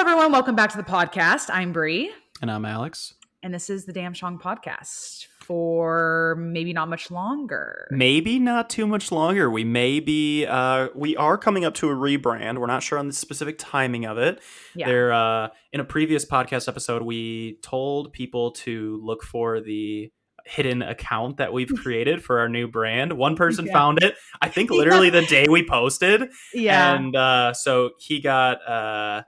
everyone. Welcome back to the podcast. I'm Bree. And I'm Alex. And this is the Damn Shong podcast for maybe not much longer. Maybe not too much longer. We are coming up to a rebrand. We're not sure on the specific timing of it. Yeah. In a previous podcast episode, we told people to look for the hidden account that we've created for our new brand. One person found it, I think literally the day we posted. Yeah. And so he got $25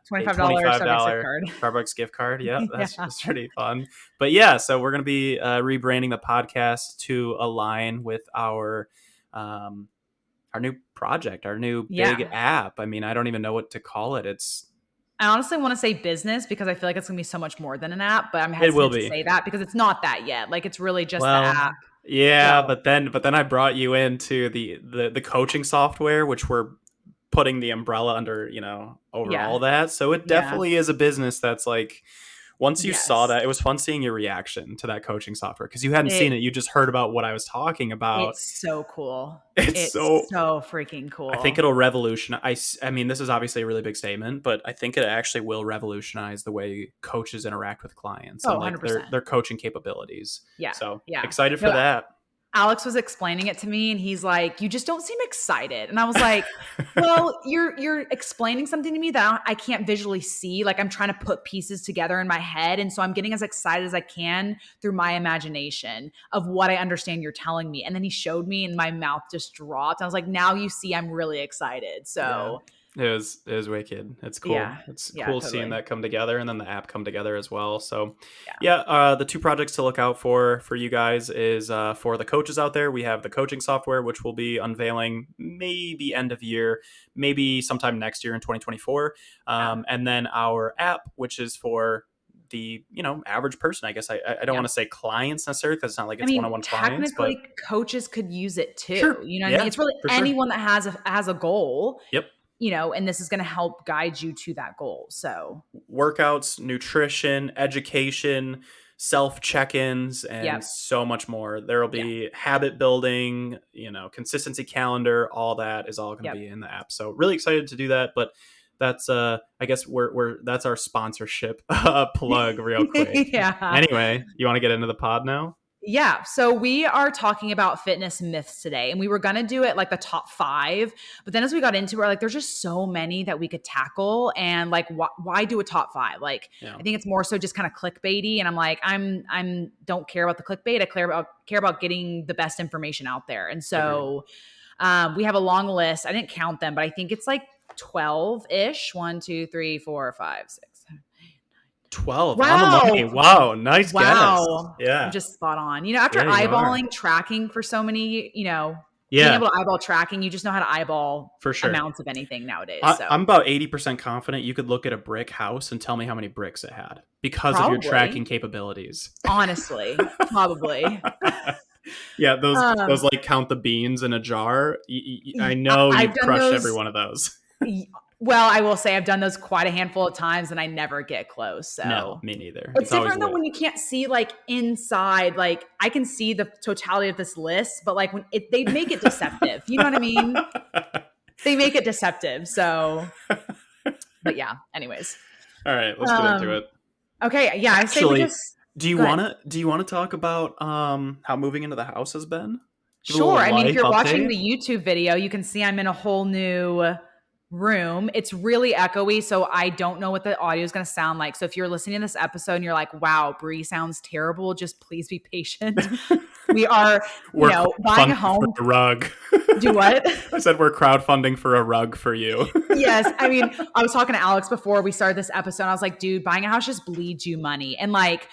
Starbucks gift card. Yeah, that's pretty fun. But yeah, so we're going to be rebranding the podcast to align with our new project, our new big app. I mean, I don't even know what to call it. I honestly want to say business because I feel like it's going to be so much more than an app, but I'm hesitant to say that because it's not that yet. Like it's really just the app. Yeah, so. but then I brought you into the coaching software, which we're putting the umbrella under, over all that. So it definitely is a business that's like, once you saw that, it was fun seeing your reaction to that coaching software because you hadn't seen it. You just heard about what I was talking about. It's so cool. It's so freaking cool. I think it'll revolutionize. I mean, this is obviously a really big statement, but I think it actually will revolutionize the way coaches interact with clients and like 100%. their coaching capabilities. Yeah. So excited for that. Alex was explaining it to me and he's like, you just don't seem excited. And I was like, well, you're explaining something to me that I can't visually see. Like I'm trying to put pieces together in my head. And so I'm getting as excited as I can through my imagination of what I understand you're telling me. And then he showed me and my mouth just dropped. I was like, now you see, I'm really excited. So It was wicked. It's cool. It's cool seeing that come together and then the app come together as well. So the two projects to look out for you guys is for the coaches out there. We have the coaching software, which we'll be unveiling maybe end of year, maybe sometime next year in 2024. And then our app, which is for the average person. I guess I don't want to say clients necessarily because it's not like it's one-on-one clients. Technically, coaches could use it too. Sure. You know what I mean? It's really anyone that has a goal. Yep. And this is going to help guide you to that goal. So workouts, nutrition, education, self check-ins, and so much more. There will be habit building, consistency calendar, all that is all going to be in the app. So really excited to do that. But that's, I guess that's our sponsorship plug real quick. Anyway, you want to get into the pod now? Yeah. So we are talking about fitness myths today, and we were going to do it like the top 5, but then as we got into it, we're like, there's just so many that we could tackle. And like, why do a top 5? Like, I think it's more so just kind of clickbaity. And I'm like, I'm don't care about the clickbait. I care about getting the best information out there. And so we have a long list. I didn't count them, but I think it's like 12-ish. 1, 2, 3, 4, 5, 6. 12. Wow. On the money. Wow. Nice guess. Yeah. I'm just spot on. After eyeballing tracking for so many, being able to eyeball tracking, you just know how to eyeball for sure amounts of anything nowadays. I'm about 80% confident you could look at a brick house and tell me how many bricks it had because of your tracking capabilities. Honestly, probably. Yeah, those like count the beans in a jar. I know you've crushed every one of those. Well, I will say I've done those quite a handful of times and I never get close. So no, me neither. It's different though when you can't see like inside. Like I can see the totality of this list, but like when they make it deceptive. You know what I mean? They make it deceptive. So, but yeah. Anyways. All right, let's get into it. Okay. Yeah. Actually, do you want to talk about how moving into the house has been? Sure. I mean, if you're watching the YouTube video, you can see I'm in a whole new room. It's really echoey, so I don't know what the audio is going to sound like. So if you're listening to this episode and you're like, wow, Bree sounds terrible, just please be patient. We are, buying a home. For a rug. Do what? I said we're crowdfunding for a rug for you. Yes. I mean, I was talking to Alex before we started this episode. I was like, dude, buying a house just bleeds you money. And like,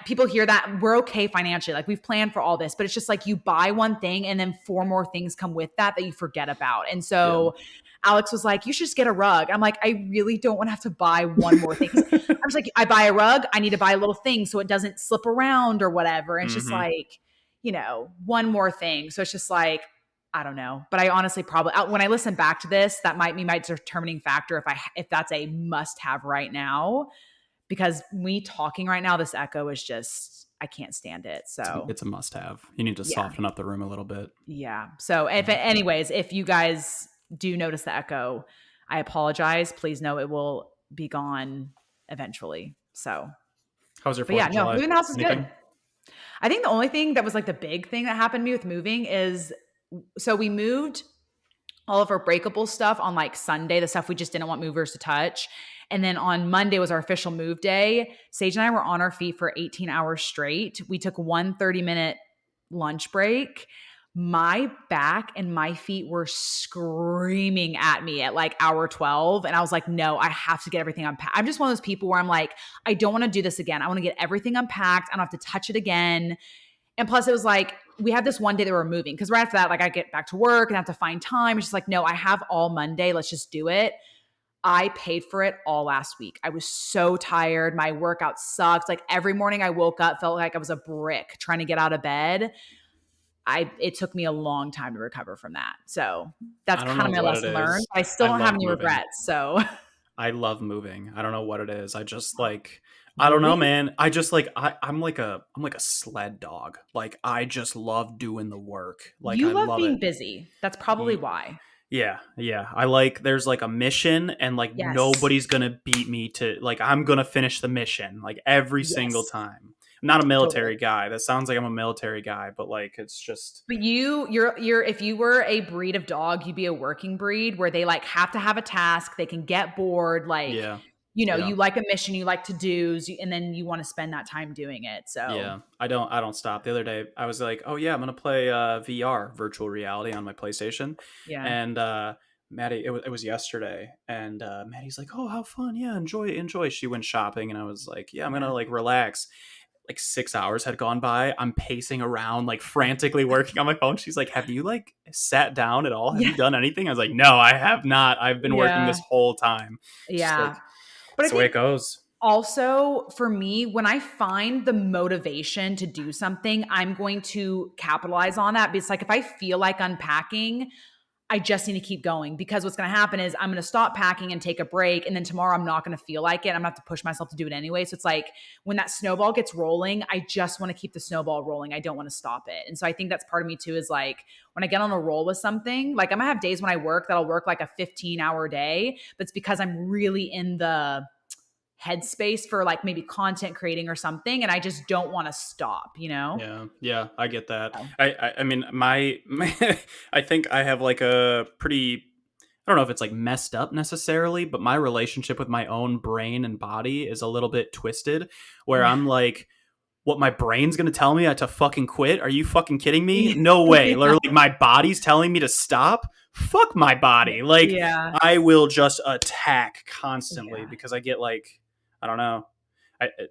people hear that we're okay financially. Like we've planned for all this, but it's just like you buy one thing and then 4 more things come with that you forget about. And so Alex was like, you should just get a rug. I'm like, I really don't want to have to buy one more thing. I was like, I buy a rug, I need to buy a little thing so it doesn't slip around or whatever. And it's just like, one more thing. So it's just like, I don't know. But I honestly probably, when I listen back to this, that might be my determining factor if that's a must have right now. Because me talking right now, this echo is just, I can't stand it. So it's a must have. You need to soften up the room a little bit. Yeah. So anyways, if you guys do notice the echo, I apologize. Please know it will be gone eventually. So, how was your but 4th yeah, of no, July? moving the house is Anything? good. I think the only thing that was like the big thing that happened to me with moving is, so we moved all of our breakable stuff on like Sunday, the stuff we just didn't want movers to touch. And then on Monday was our official move day. Sage and I were on our feet for 18 hours straight. We took one 30-minute lunch break. My back and my feet were screaming at me at like hour 12. And I was like, no, I have to get everything unpacked. I'm just one of those people where I'm like, I don't want to do this again. I want to get everything unpacked. I don't have to touch it again. And plus, it was like, we had this one day that we were moving, because right after that, like I get back to work and have to find time. It's just like, no, I have all Monday. Let's just do it. I paid for it all last week. I was so tired. My workout sucked. Like every morning I woke up, felt like I was a brick trying to get out of bed. It took me a long time to recover from that. So that's I don't kind know of my what it lesson learned. is. I still I don't have love any moving. regrets. So I love moving. I don't know what it is. I just like, I don't know, really, man. I just like, I'm like a sled dog. Like I just love doing the work. Like you I love love it. being busy. That's probably why. Yeah, yeah. I like, there's like a mission and like Yes. nobody's gonna beat me to, like, I'm gonna finish the mission like every single Yes. time. I'm not a Totally. military guy. That sounds like I'm a military guy, but like it's just, But you're if you were a breed of dog, you'd be a working breed where they like have to have a task, they can get bored, like, yeah. you Yeah. like a mission, you like to do's, and then you want to spend that time doing it. So, Yeah. I don't stop. The other day I was like, "Oh yeah, I'm going to play VR, virtual reality on my PlayStation." yeah. And Maddie, it was yesterday, and Maddie's like, "Oh, how fun. Yeah, enjoy." She went shopping and I was like, "Yeah, I'm going to Yeah. like relax." Like 6 hours had gone by. I'm pacing around, like frantically working on my phone. She's like, "Have you like sat down at all? Have Yeah. you done anything?" I was like, "No, I have not. I've been working Yeah. this whole time." Just Yeah. like, But I it's the way it think goes. also for me, when I find the motivation to do something, I'm going to capitalize on that. Because like if I feel like unpacking, I just need to keep going, because what's going to happen is I'm going to stop packing and take a break. And then tomorrow I'm not going to feel like it. I'm going to have to push myself to do it anyway. So it's like when that snowball gets rolling, I just want to keep the snowball rolling. I don't want to stop it. And so I think that's part of me too, is like when I get on a roll with something, like I'm going to have days when I work that'll work like a 15-hour day, but it's because I'm really in the headspace for like maybe content creating or something. And I just don't want to stop, you know? Yeah, yeah, I get that. So, I mean, my I think I have like a pretty, I don't know if it's like messed up necessarily, but my relationship with my own brain and body is a little bit twisted, where yeah. I'm like, what, my brain's gonna tell me to fucking quit? Are you fucking kidding me? No way. Yeah. Literally, my body's telling me to stop. Fuck my body. Like Yeah. I will just attack constantly Yeah. because I get like, I don't know.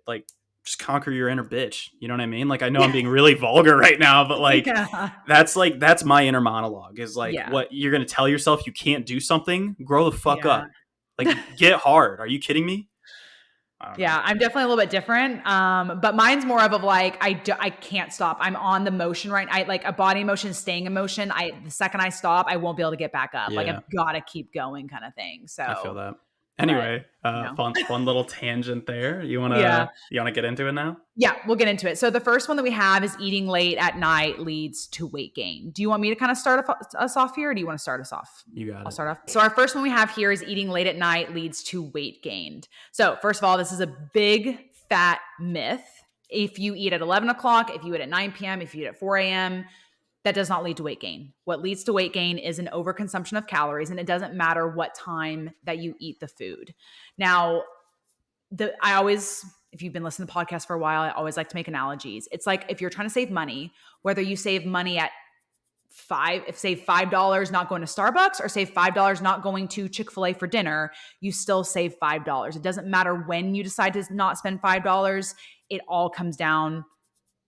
Like just conquer your inner bitch. You know what I mean? Like I know I'm being really vulgar right now, but Yeah. that's my inner monologue, is like, Yeah. what, you're gonna tell yourself you can't do something? Grow the fuck Yeah. up. Like get hard. Are you kidding me? I don't know. Yeah, I'm definitely a little bit different. But mine's more of like I can't stop. I'm on the motion right. I like a body motion, staying in motion. The second I stop, I won't be able to get back up. Like Yeah, I've got to keep going, kind of thing. I feel So, that. but Anyway, you know, fun little tangent there. You yeah. wanna get into it now? Yeah, we'll get into it. So the first one that we have is eating late at night leads to weight gain. Do you want me to kind of start us off here, or do you want to start us off? You got I'll it. start off. So our first one we have here is eating late at night leads to weight gained. So first of all, this is a big fat myth. If you eat at 11 o'clock, if you eat at 9 p.m., if you eat at 4 a.m., that does not lead to weight gain. What leads to weight gain is an overconsumption of calories, and it doesn't matter what time that you eat the food. Now, if you've been listening to podcasts for a while, I always like to make analogies. It's like if you're trying to save money, whether you save money at save $5 not going to Starbucks, or save $5 not going to Chick-fil-A for dinner, you still save $5. It doesn't matter when you decide to not spend $5. It all comes down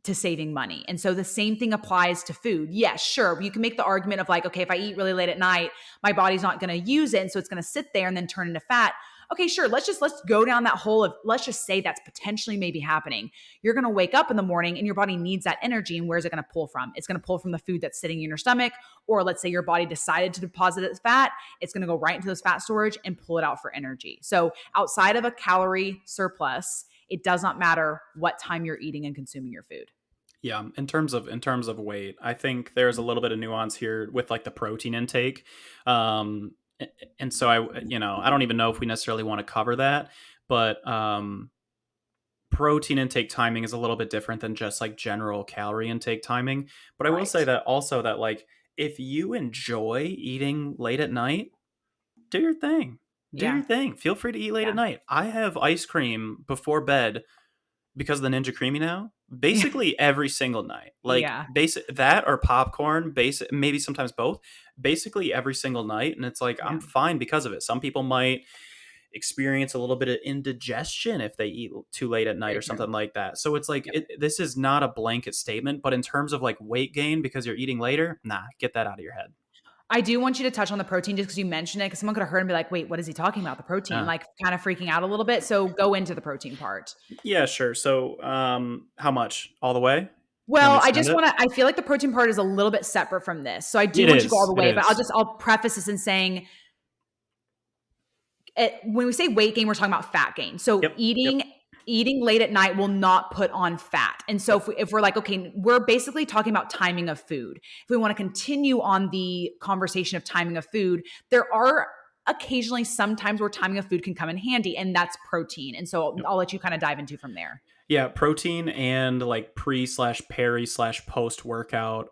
to saving money. And so the same thing applies to food. Yes, sure. You can make the argument of like, okay, if I eat really late at night, my body's not going to use it. And so it's going to sit there and then turn into fat. Okay, sure. Let's go down that hole of, let's just say that's potentially maybe happening. You're going to wake up in the morning and your body needs that energy. And where's it going to pull from? It's going to pull from the food that's sitting in your stomach. Or let's say your body decided to deposit its fat. It's going to go right into those fat storage and pull it out for energy. So outside of a calorie surplus, it does not matter what time you're eating and consuming your food. Yeah, in terms of weight, I think there's a little bit of nuance here with like the protein intake. and so I don't even know if we necessarily want to cover that, but protein intake timing is a little bit different than just like general calorie intake timing. But I will say that also that like if you enjoy eating late at night, do your thing. Do your thing. Feel free to eat late at night. I have ice cream before bed because of the Ninja Creamy now, basically every single night. Like basic that or popcorn, basic maybe sometimes both, basically every single night. And it's like I'm fine because of it. Some people might experience a little bit of indigestion if they eat too late at night or something like that. So it's like this is not a blanket statement, but in terms of like weight gain because you're eating later, nah, get that out of your head. I do want you to touch on the protein just because you mentioned it, because someone could have heard and be like, wait, what is he talking about? The protein, like kind of freaking out a little bit. So go into the protein part. Yeah, sure. So how much? All the way? Well, I just want to, I feel like the protein part is a little bit separate from this. So I do want you to go all the way, but I'll preface this in saying, when we say weight gain, we're talking about fat gain. So eating late at night will not put on fat. And so if we're like, okay, we're basically talking about timing of food. If we want to continue on the conversation of timing of food, there are occasionally sometimes where timing of food can come in handy, and that's protein. And so I'll let you kind of dive into from there. Yeah, protein and like pre/peri/post workout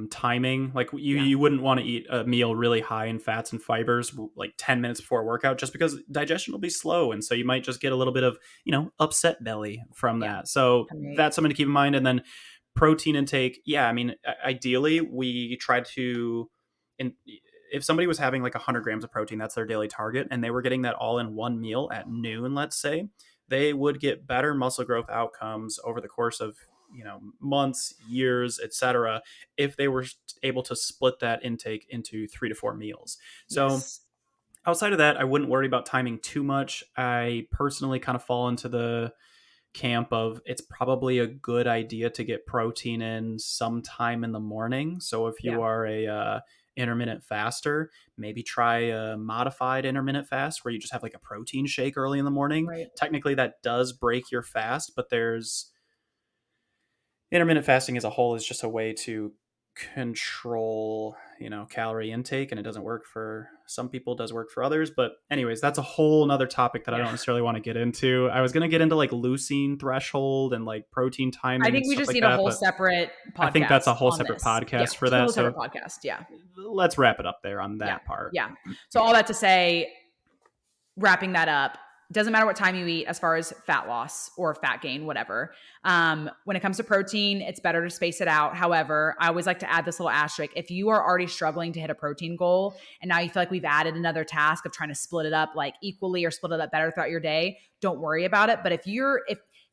timing. Like you wouldn't want to eat a meal really high in fats and fibers like 10 minutes before a workout, just because digestion will be slow. And so you might just get a little bit of, upset belly from that. So that's something to keep in mind. And then protein intake. Yeah, I mean, ideally we try to, if somebody was having like 100 grams of protein, that's their daily target, and they were getting that all in one meal at noon, let's say, they would get better muscle growth outcomes over the course of, months, years, etc., if they were able to split that intake into 3 to 4 meals. So outside of that, I wouldn't worry about timing too much. I personally kind of fall into the camp of it's probably a good idea to get protein in sometime in the morning. So if you are a intermittent faster, maybe try a modified intermittent fast where you just have like a protein shake early in the morning. Technically that does break your fast, but there's intermittent fasting as a whole is just a way to control, calorie intake, and it doesn't work for some people, does work for others. But anyways, that's a whole nother topic that I don't necessarily want to get into. I was going to get into like leucine threshold and like protein timing. I think we just need a whole separate podcast. I think that's a whole separate podcast for that. So podcast. Yeah. Let's wrap it up there on that part. Yeah. So all that to say, wrapping that up, doesn't matter what time you eat as far as fat loss or fat gain, whatever. When it comes to protein, it's better to space it out. However, I always like to add this little asterisk. If you are already struggling to hit a protein goal and now you feel like we've added another task of trying to split it up like equally or split it up better throughout your day, don't worry about it. But if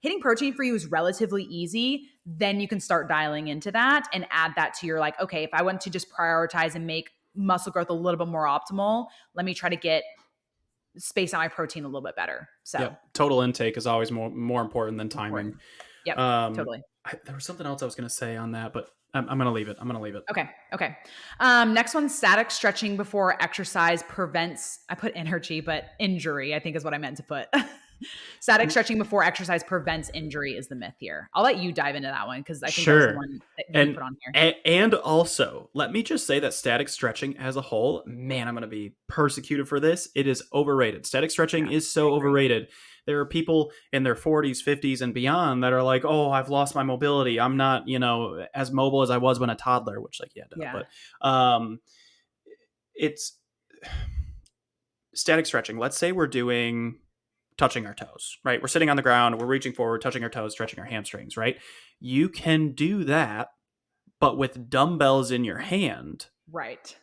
hitting protein for you is relatively easy, then you can start dialing into that and add that to your like, okay, if I want to just prioritize and make muscle growth a little bit more optimal, let me try to space out my protein a little bit better. So total intake is always more important than timing. Yep, totally. There was something else I was going to say on that, but I'm going to leave it. Okay. Next one, static stretching before exercise prevents, I put energy, but injury, I think is what I meant to put. Static stretching before exercise prevents injury is the myth here. I'll let you dive into that one because I think that's the one that you put on here. And also, let me just say that static stretching as a whole, man, I'm going to be persecuted for this. It is overrated. Static stretching is so overrated. There are people in their 40s, 50s, and beyond that are like, oh, I've lost my mobility. I'm not, as mobile as I was when a toddler, which but it's static stretching. Let's say we're doing touching our toes, right? We're sitting on the ground, we're reaching forward, touching our toes, stretching our hamstrings, right? You can do that, but with dumbbells in your hand. Right.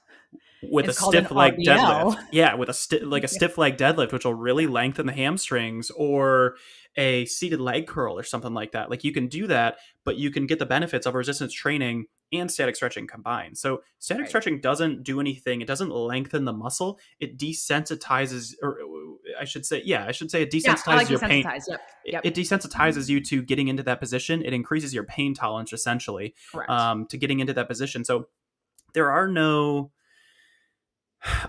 With a stiff leg deadlift. Yeah, with a stiff leg deadlift, which will really lengthen the hamstrings, or a seated leg curl or something like that. Like you can do that, but you can get the benefits of resistance training and static stretching combined. So static stretching doesn't do anything. It doesn't lengthen the muscle. It desensitizes, or I should say it desensitizes your pain. Yep. It desensitizes you to getting into that position. It increases your pain tolerance essentially to getting into that position. So there are no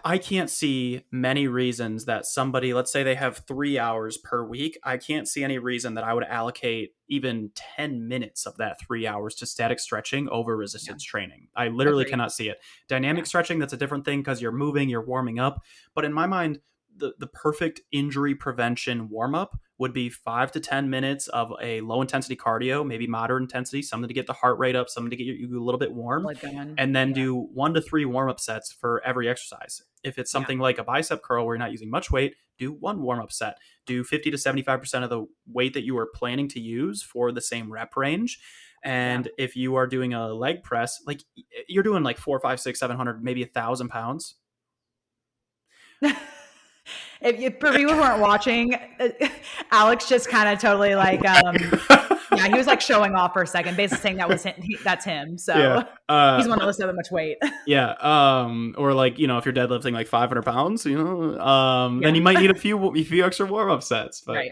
I can't see many reasons that somebody, let's say they have 3 hours per week, I can't see any reason that I would allocate even 10 minutes of that 3 hours to static stretching over resistance training. I literally cannot see it. Dynamic stretching, that's a different thing because you're moving, you're warming up. But in my mind, the perfect injury prevention warm up would be 5 to 10 minutes of a low intensity cardio, maybe moderate intensity, something to get the heart rate up, something to get you a little bit warm, and then do 1 to 3 warm up sets for every exercise. If it's something like a bicep curl where you're not using much weight, do 1 warm up set. Do 50 to 75% of the weight that you were planning to use for the same rep range. And if you are doing a leg press, like you're doing like 4, 5, 6, 700, maybe 1,000 pounds. If for people who aren't watching, Alex just kind of totally like, he was like showing off for a second, basically saying that was him, that's him. So he's one that lifts that much weight. Or like, you know, if you're deadlifting like 500 pounds, you know, then you might need a few extra warm up sets. But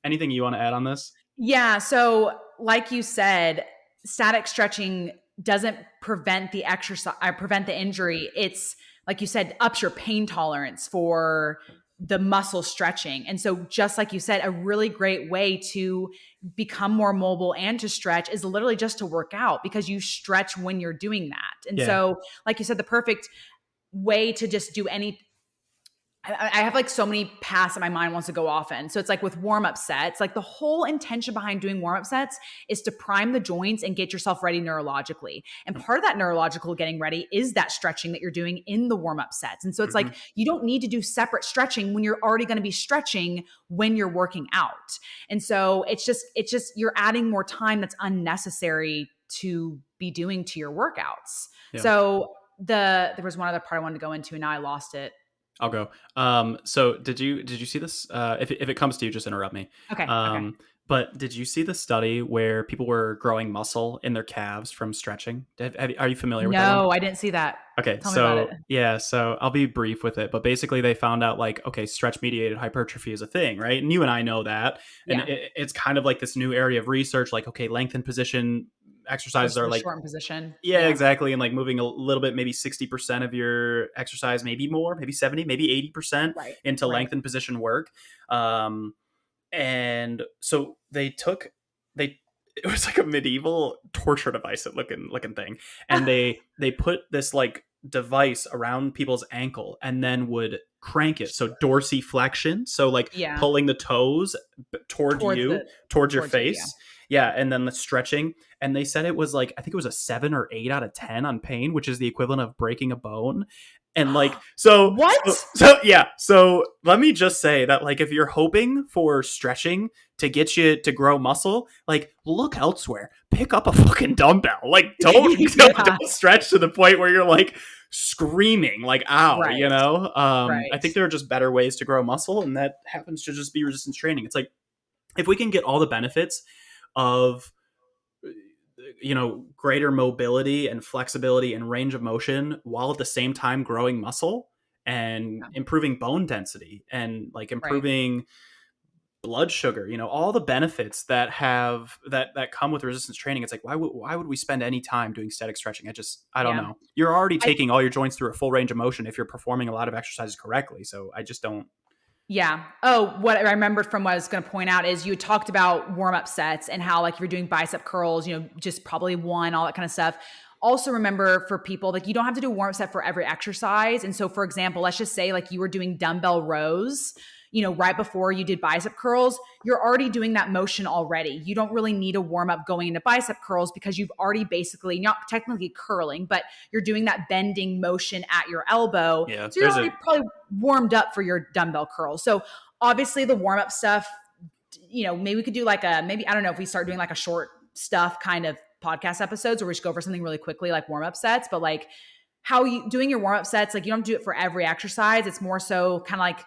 anything you want to add on this? Yeah. So like you said, static stretching doesn't prevent the exercise or prevent the injury. It's like you said, ups your pain tolerance for the muscle stretching. And so just like you said, a really great way to become more mobile and to stretch is literally just to work out, because you stretch when you're doing that. And so like you said, the perfect way to just do any, I have like so many paths that my mind wants to go off in. So it's like with warm-up sets, like the whole intention behind doing warm-up sets is to prime the joints and get yourself ready neurologically. And part of that neurological getting ready is that stretching that you're doing in the warm-up sets. And so it's like, you don't need to do separate stretching when you're already going to be stretching when you're working out. And so it's just, you're adding more time that's unnecessary to be doing to your workouts. So there was one other part I wanted to go into and now I lost it. I'll go. So did you see this? If it comes to you, just interrupt me. Okay. But did you see the study where people were growing muscle in their calves from stretching? Are you familiar with that one? No, I didn't see that. Okay. Tell me about it. So I'll be brief with it, but basically they found out like, okay, stretch mediated hypertrophy is a thing, right? And you and I know that. And it's kind of like this new area of research, like, okay, lengthened position exercises are like shortened position. Yeah, exactly. And like moving a little bit, maybe 60% of your exercise, maybe more, maybe 70, maybe 80% into lengthened position work. And so it was like a medieval torture device looking thing. And they put this like device around people's ankle and then would crank it. So dorsiflexion. So like pulling the toes towards your face. And then the stretching. And they said it was like, I think it was a 7 or 8 out of 10 on pain, which is the equivalent of breaking a bone. And like, so so let me just say that like, if you're hoping for stretching to get you to grow muscle, like look elsewhere, pick up a fucking dumbbell. Like don't stretch to the point where you're like screaming like, ow, you know? I think there are just better ways to grow muscle, and that happens to just be resistance training. It's like, if we can get all the benefits of, you know, greater mobility and flexibility and range of motion while at the same time growing muscle and improving bone density and like improving blood sugar, you know, all the benefits that come with resistance training. It's like, why would we spend any time doing static stretching? I don't know. You're already taking all your joints through a full range of motion if you're performing a lot of exercises correctly. So I just don't. Yeah. Oh, what I remembered from what I was going to point out is you talked about warm-up sets and how like if you're doing bicep curls, you know, just probably 1, all that kind of stuff. Also remember for people, like you don't have to do a warm-up set for every exercise. And so for example, let's just say like you were doing dumbbell rows, you know, right before you did bicep curls, you're already doing that motion already. You don't really need a warm up going into bicep curls because you've already basically not technically curling, but you're doing that bending motion at your elbow. Yeah, so you're already probably warmed up for your dumbbell curls. So obviously the warm up stuff, you know, maybe we could do like I don't know if we start doing like a short stuff kind of podcast episodes where we just go over something really quickly, like warm up sets, but like how you doing your warm up sets, like you don't do it for every exercise. It's more so kind of like,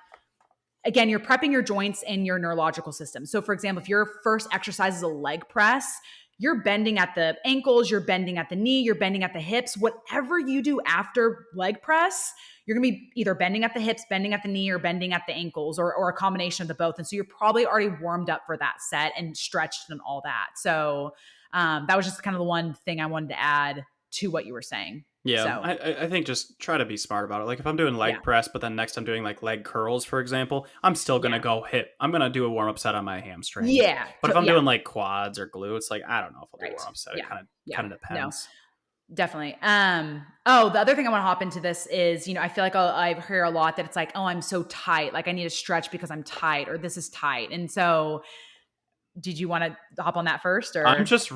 again, you're prepping your joints and your neurological system. So for example, if your first exercise is a leg press, you're bending at the ankles, you're bending at the knee, you're bending at the hips. Whatever you do after leg press, you're going to be either bending at the hips, bending at the knee, or bending at the ankles, or a combination of the both. And so you're probably already warmed up for that set and stretched and all that. So that was just kind of the one thing I wanted to add to what you were saying. Yeah, I think just try to be smart about it. Like if I'm doing leg press, but then next I'm doing like leg curls, for example, I'm still going to go hip. I'm going to do a warm up set on my hamstrings. Yeah. But if I'm doing like quads or glutes, like I don't know if I'll do a warm up set. It kind of depends. No, definitely. The other thing I want to hop into this is, I feel like I hear a lot that it's like, oh, I'm so tight. Like I need to stretch because I'm tight, or this is tight. And so did you want to hop on that first? Or I'm just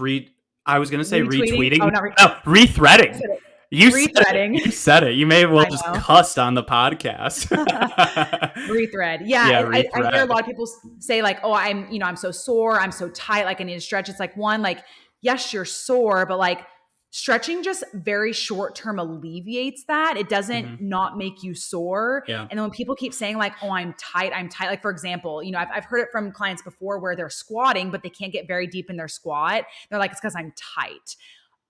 I was going to say retweeting. Oh, no, rethreading. You said it. You may have well just cussed on the podcast. Rethread. Yeah. I hear a lot of people say like, oh, I'm so sore. I'm so tight. Like I need to stretch. It's like one, like, yes, you're sore, but like stretching just very short-term alleviates that. It doesn't not make you sore. Yeah. And then when people keep saying like, oh, I'm tight. Like for example, I've heard it from clients before where they're squatting, but they can't get very deep in their squat. They're like, it's because I'm tight.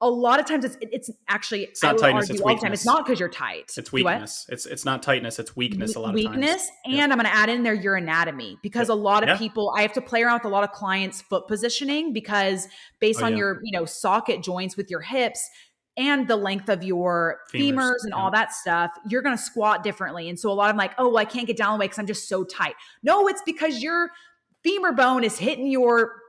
A lot of times it's actually, it's not tightness, it's weakness. It's not because you're tight. It's weakness. It's not tightness, it's weakness a lot of times. Weakness, and I'm going to add in there your anatomy, because a lot of people, I have to play around with a lot of clients' foot positioning, because based on your, socket joints with your hips and the length of your femurs and all that stuff, you're going to squat differently. And so a lot of them like, oh, well, I can't get down the way because I'm just so tight. No, it's because your femur bone is hitting your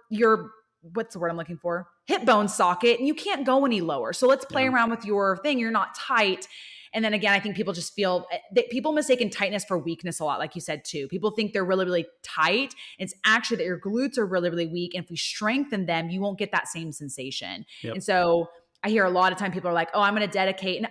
what's the word I'm looking for? Hip bone socket, and you can't go any lower. So let's play around with your thing. You're not tight. And then again, I think people just feel that people mistaken tightness for weakness a lot, like you said too. People think they're really, really tight. It's actually that your glutes are really, really weak. And if we strengthen them, you won't get that same sensation. Yep. And so I hear a lot of time people are like, oh, I'm going to dedicate. And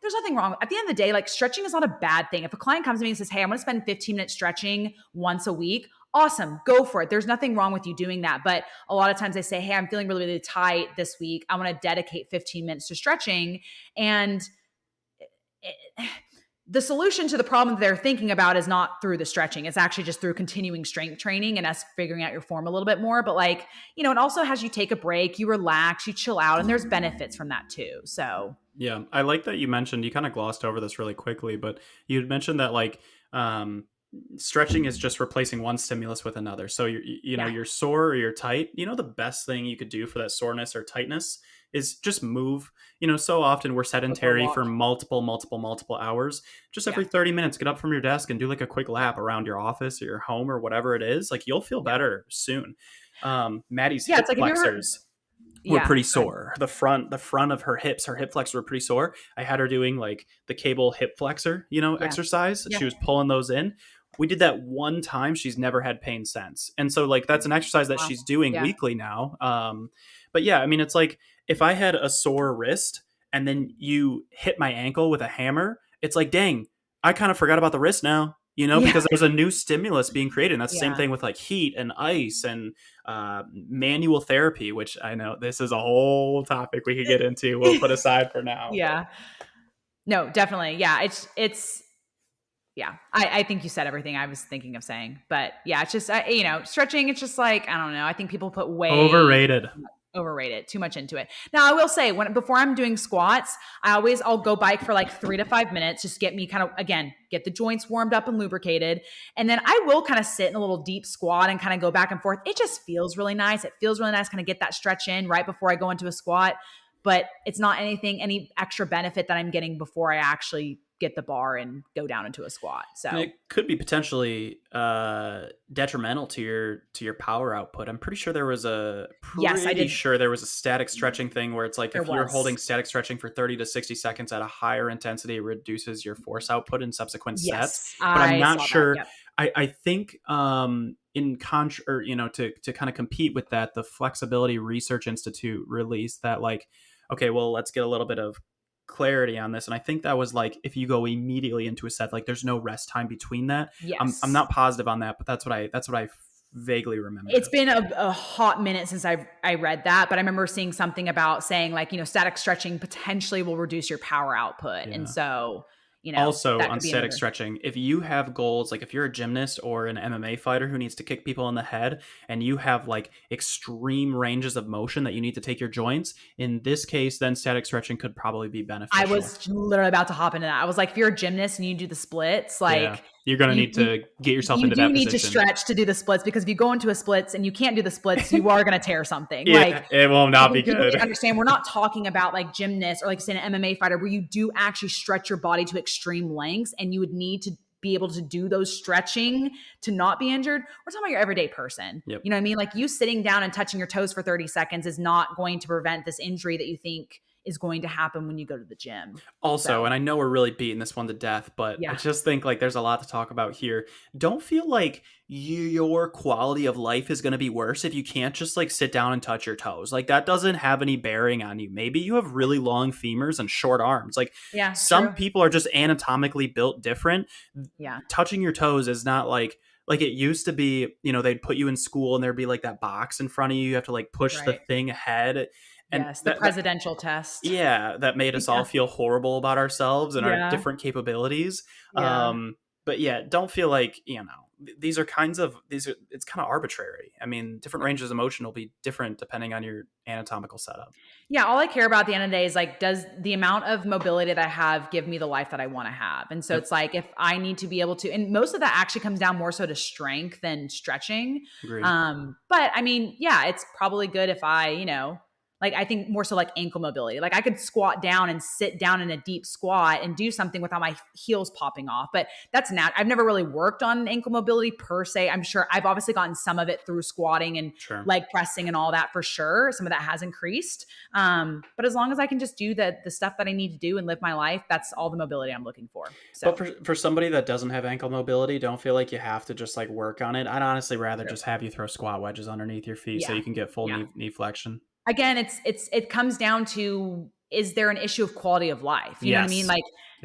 there's nothing wrong. At the end of the day, like stretching is not a bad thing. If a client comes to me and says, hey, I'm going to spend 15 minutes stretching once a week, awesome, go for it. There's nothing wrong with you doing that. But a lot of times I say, hey, I'm feeling really, really tight this week. I want to dedicate 15 minutes to stretching. And the solution to the problem that they're thinking about is not through the stretching. It's actually just through continuing strength training and us figuring out your form a little bit more. But like, it also has you take a break, you relax, you chill out, and there's benefits from that too. So yeah, I like that you mentioned, you kind of glossed over this really quickly, but you had mentioned that like, stretching is just replacing one stimulus with another. So you're sore or you're tight. The best thing you could do for that soreness or tightness is just move. So often we're sedentary for multiple hours. Just every 30 minutes, get up from your desk and do like a quick lap around your office or your home or whatever it is. Like you'll feel better soon. Maddie's hip flexors were pretty sore. The front of her hips, her hip flexors were pretty sore. I had her doing like the cable hip flexor, exercise. Yeah. She was pulling those in. We did that one time. She's never had pain since. And so like, that's an exercise that she's doing weekly now. But yeah, I mean, it's like if I had a sore wrist and then you hit my ankle with a hammer, it's like, dang, I kind of forgot about the wrist now, because there's a new stimulus being created. And that's the same thing with like heat and ice and manual therapy, which I know this is a whole topic we could get into. We'll put aside for now. Yeah. No, definitely. Yeah. It's, yeah, I think you said everything I was thinking of saying, but yeah, it's just, stretching. It's just like, I don't know. I think people put overrated, too much into it. Now I will say before I'm doing squats, I'll go bike for like 3 to 5 minutes, just get me kind of, again, get the joints warmed up and lubricated. And then I will kind of sit in a little deep squat and kind of go back and forth. It just feels really nice. It feels really nice kind of get that stretch in right before I go into a squat, but it's not any extra benefit that I'm getting before I actually get the bar and go down into a squat. So and it could be potentially detrimental to your power output. I'm pretty sure there was a static stretching thing where it's like if you're holding static stretching for 30 to 60 seconds at a higher intensity, it reduces your force output in subsequent sets. But I'm not sure. Yep. I think to kind of compete with that, the Flexibility Research Institute released that like, okay, well, let's get a little bit of clarity on this. And I think that was like, if you go immediately into a set, like there's no rest time between that. Yes. I'm not positive on that, but that's what I vaguely remember. It's been a hot minute since I read that, but I remember seeing something about saying like, static stretching potentially will reduce your power output. Yeah. And so, also on static stretching, if you have goals, like if you're a gymnast or an MMA fighter who needs to kick people in the head and you have like extreme ranges of motion that you need to take your joints, in this case, then static stretching could probably be beneficial. I was literally about to hop into that. I was like, if you're a gymnast and you do the splits, like you're going to need to get yourself you into do that need position. to stretch to do the splits, because if you go into a splits and you can't do the splits, you are going to tear something. Yeah, like it will not be good. People understand we're not talking about like gymnasts or like say an MMA fighter where you do actually stretch your body to extreme lengths, and you would need to be able to do those stretching to not be injured. We're talking about your everyday person. Yep. You know what I mean? Like you sitting down and touching your toes for 30 seconds is not going to prevent this injury that you think is going to happen when you go to the gym. Also, and I know we're really beating this one to death, but I just think like there's a lot to talk about here. Don't feel like your quality of life is going to be worse if you can't just like sit down and touch your toes. Like that doesn't have any bearing on you. Maybe you have really long femurs and short arms. Like some people are just anatomically built different. Yeah. Touching your toes is not like it used to be, you know, they'd put you in school and there'd be like that box in front of you. You have to like push the thing ahead. And yes, the presidential test. Yeah, that made us all feel horrible about ourselves and our different capabilities. But yeah, don't feel like, you know, it's kind of arbitrary. I mean, different ranges of motion will be different depending on your anatomical setup. Yeah, all I care about at the end of the day is like, does the amount of mobility that I have give me the life that I want to have? And so it's like, if I need to be able to, and most of that actually comes down more so to strength than stretching. Agreed. But I mean, yeah, it's probably good if I, you know, like I think more so like ankle mobility. Like I could squat down and sit down in a deep squat and do something without my heels popping off. But that's not, I've never really worked on ankle mobility per se. I'm sure I've obviously gotten some of it through squatting and leg pressing and all that for sure. Some of that has increased. But as long as I can just do the stuff that I need to do and live my life, that's all the mobility I'm looking for. So. But for somebody that doesn't have ankle mobility, don't feel like you have to just like work on it. I'd honestly rather just have you throw squat wedges underneath your feet so you can get full knee flexion. Again, it comes down to, is there an issue of quality of life? You know what I mean? Like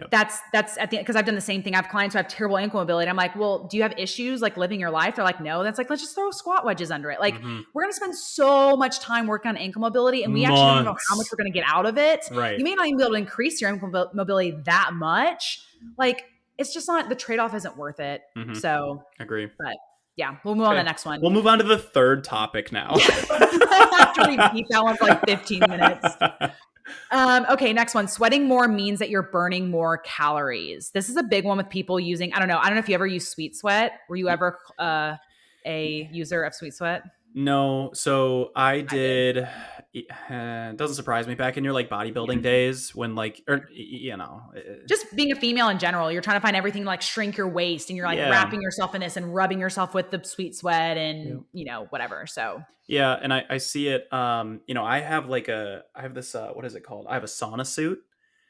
that's at the end, because I've done the same thing. I have clients who have terrible ankle mobility. I'm like, well, do you have issues like living your life? They're like, no. That's like, let's just throw squat wedges under it. Like we're going to spend so much time working on ankle mobility, and we actually don't know how much we're going to get out of it. Right. You may not even be able to increase your ankle mobility that much. Like it's just not, the trade-off isn't worth it. So agree. But yeah, we'll move on to the next one. We'll move on to the third topic now. After we beat that one for like 15 minutes. Okay, next one. Sweating more means that you're burning more calories. This is a big one with people using, I don't know if you ever use Sweet Sweat. Were you ever a user of Sweet Sweat? No, so I did. It doesn't surprise me. Back in your like bodybuilding days, when like, or you know, just being a female in general, you're trying to find everything to like shrink your waist, and you're like wrapping yourself in this and rubbing yourself with the Sweet Sweat and you know whatever. So yeah, and I see it. You know, I have this what is it called? I have a sauna suit.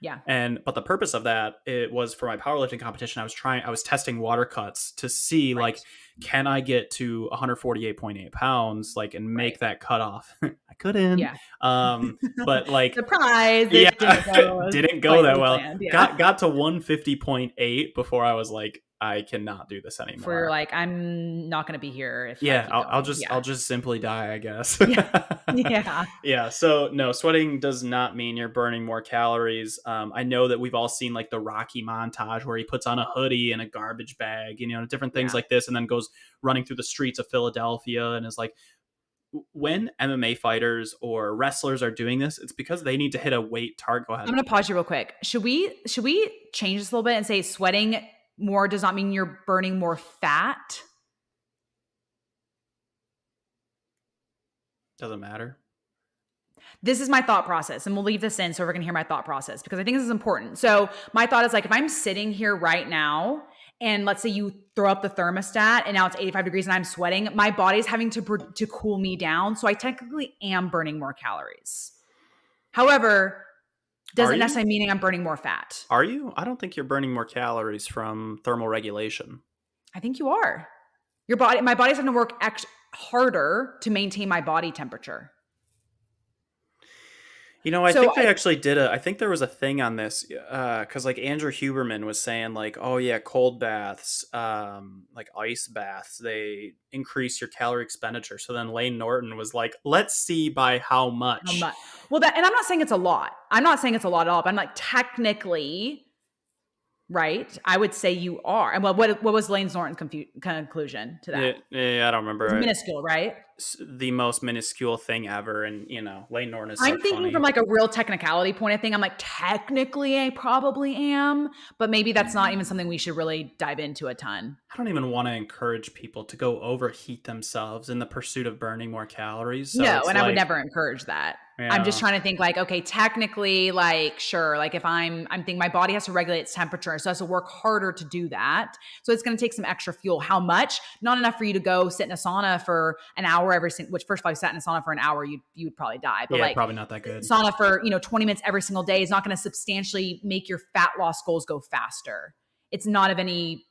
Yeah. But the purpose of that, it was for my powerlifting competition. I was testing water cuts to see like, can I get to 148.8 pounds, like, and make that cutoff? I couldn't. Yeah. But like, surprise. Didn't go that well. Yeah. Got to 150.8 before I was like, I cannot do this anymore. For like, I'm not going to be here. If I'll just simply die, I guess. Yeah. Yeah. So no, sweating does not mean you're burning more calories. I know that we've all seen like the Rocky montage where he puts on a hoodie and a garbage bag, you know, different things like this, and then goes running through the streets of Philadelphia and is like, when MMA fighters or wrestlers are doing this, it's because they need to hit a weight target. Go ahead. I'm going to pause you real quick. Should we change this a little bit and say sweating more does not mean you're burning more fat? Doesn't matter. This is my thought process, and we'll leave this in so everyone can hear my thought process, because I think this is important. So my thought is like, if I'm sitting here right now and let's say you throw up the thermostat and now it's 85 degrees and I'm sweating, my body's having to cool me down. So I technically am burning more calories. However, doesn't necessarily mean I'm burning more fat. Are you? I don't think you're burning more calories from thermal regulation. I think you are. My body's having to work harder to maintain my body temperature. You know, I think they actually did I think there was a thing on this, because like Andrew Huberman was saying like, oh yeah, cold baths, like ice baths, they increase your calorie expenditure. So then Lane Norton was like, let's see by how much. Well, and I'm not saying it's a lot. I'm not saying it's a lot at all, but I'm like, technically, right? I would say you are. And what was Lane Norton's conclusion to that? Yeah, I don't remember. It's minuscule, right? The most minuscule thing ever, and Lane Norton is so I'm thinking funny. from like a real technicality point of thing. I'm like, technically, I probably am, but maybe that's not even something we should really dive into a ton. I don't even want to encourage people to go overheat themselves in the pursuit of burning more calories. So no, and I would never encourage that. Yeah. I'm just trying to think like, okay, technically, like, sure, like if I'm thinking my body has to regulate its temperature, so it has to work harder to do that. So it's going to take some extra fuel. How much? Not enough for you to go sit in a sauna for an hour which first of all, if you sat in a sauna for an hour, you would probably die. But like, probably not that good. Sauna for 20 minutes every single day is not going to substantially make your fat loss goals go faster. It's not of any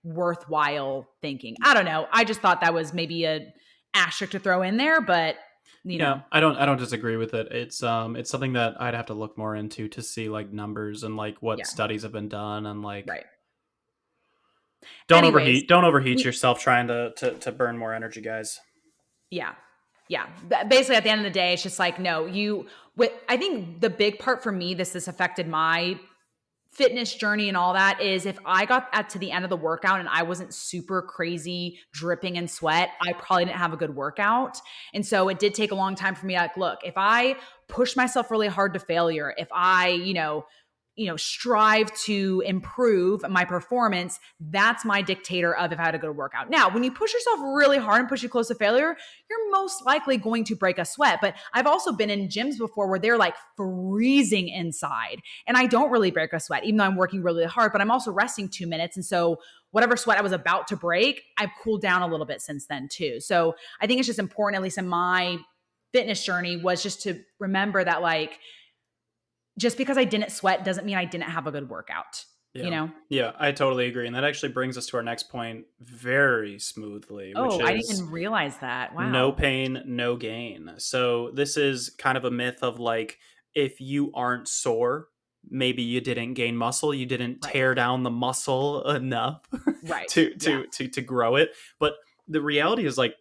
worthwhile thinking. I don't know. I just thought that was maybe a asterisk to throw in there, but you know. I don't disagree with it. It's something that I'd have to look more into to see like numbers and like what studies have been done and like right. Don't overheat yourself trying to burn more energy, guys. Yeah. Yeah. Basically at the end of the day, it's just like, no, I think the big part for me, this affected my fitness journey and all that is if I got to the end of the workout and I wasn't super crazy dripping in sweat, I probably didn't have a good workout. And so it did take a long time for me to like, look, if I push myself really hard to failure, if I, strive to improve my performance, that's my dictator of if I had a good workout. Now, when you push yourself really hard and push you close to failure, you're most likely going to break a sweat. But I've also been in gyms before where they're like freezing inside and I don't really break a sweat, even though I'm working really hard, but I'm also resting 2 minutes. And so whatever sweat I was about to break, I've cooled down a little bit since then too. So I think it's just important, at least in my fitness journey, was just to remember that like, just because I didn't sweat doesn't mean I didn't have a good workout, Yeah, I totally agree. And that actually brings us to our next point very smoothly. Oh, which is, I didn't even realize that. Wow. No pain, no gain. So this is kind of a myth of like, if you aren't sore, maybe you didn't gain muscle, you didn't tear down the muscle enough to grow it. But the reality is like,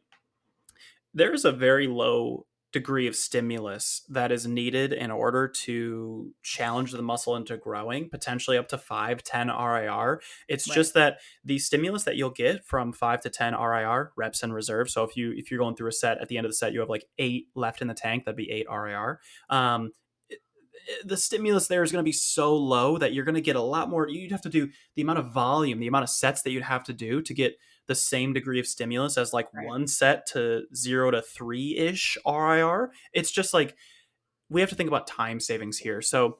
there's a very low degree of stimulus that is needed in order to challenge the muscle into growing, potentially up to 5-10 RIR. It's just that the stimulus that you'll get from 5 to 10 RIR, reps in reserve. So if you're going through a set, at the end of the set, you have like 8 left in the tank, that'd be 8 RIR. The stimulus there is going to be so low that you're going to get a lot more. You'd have to do the amount of volume, the amount of sets that you'd have to do to get the same degree of stimulus as like one set to 0 to 3-ish RIR. It's just like, we have to think about time savings here. So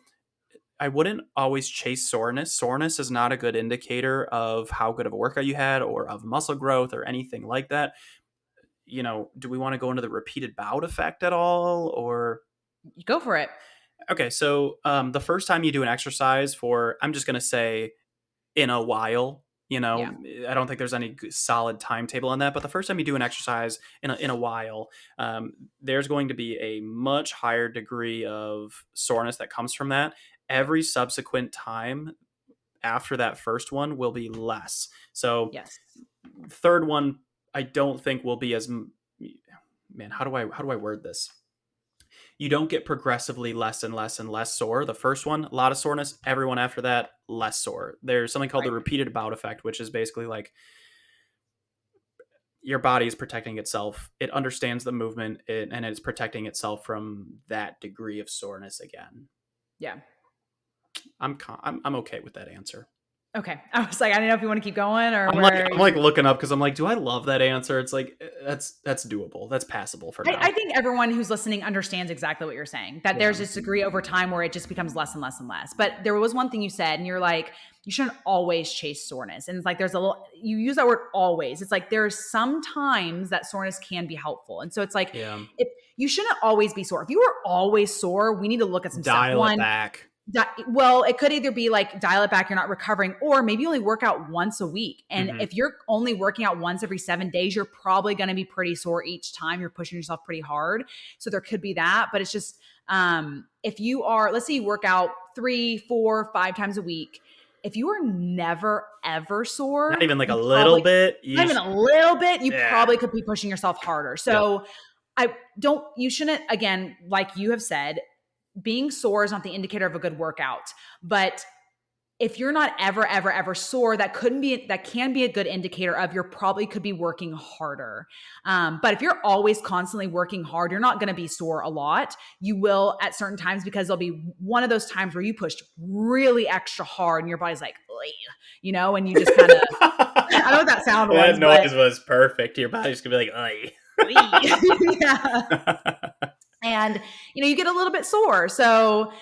I wouldn't always chase soreness. Soreness is not a good indicator of how good of a workout you had or of muscle growth or anything like that. Do we want to go into the repeated bout effect at all, or go for it? Okay. So the first time you do an exercise for, I'm just going to say in a while, I don't think there's any solid timetable on that, but the first time you do an exercise in a while, there's going to be a much higher degree of soreness that comes from that. Every subsequent time after that first one will be less. So third one, I don't think will be as, man, how do I word this? You don't get progressively less and less and less sore. The first one, a lot of soreness. Everyone after that, less sore. There's something called the repeated bout effect, which is basically like your body is protecting itself. It understands the movement and it's protecting itself from that degree of soreness again. Yeah. I'm okay with that answer. Okay. I was like, I don't know if you want to keep going or I'm like looking up because I'm like, do I love that answer? It's like, that's doable. That's passable for now. I think everyone who's listening understands exactly what you're saying, that there's this degree over time where it just becomes less and less and less. But there was one thing you said and you're like, you shouldn't always chase soreness. And it's like, you use that word always. It's like, there's some times that soreness can be helpful. And so it's like, if you shouldn't always be sore. If you were always sore, we need to look at some dial it back. Well, it could either be like dial it back, you're not recovering, or maybe you only work out once a week. And if you're only working out once every 7 days, you're probably going to be pretty sore each time. You're pushing yourself pretty hard. So there could be that. But it's just, if you are, let's say you work out 3, 4, 5 times a week. If you are never, ever sore, not even like a little bit, you probably could be pushing yourself harder. So you shouldn't, again, like you have said, being sore is not the indicator of a good workout, but if you're not ever sore, that can be a good indicator of you're probably could be working harder. But if you're always constantly working hard, you're not going to be sore a lot. You will at certain times, because there'll be one of those times where you pushed really extra hard and your body's like, you know, and you just kind of, I know what that sound was. That noise was perfect. Your body's going to be like, yeah. And, you know, you get a little bit sore. So,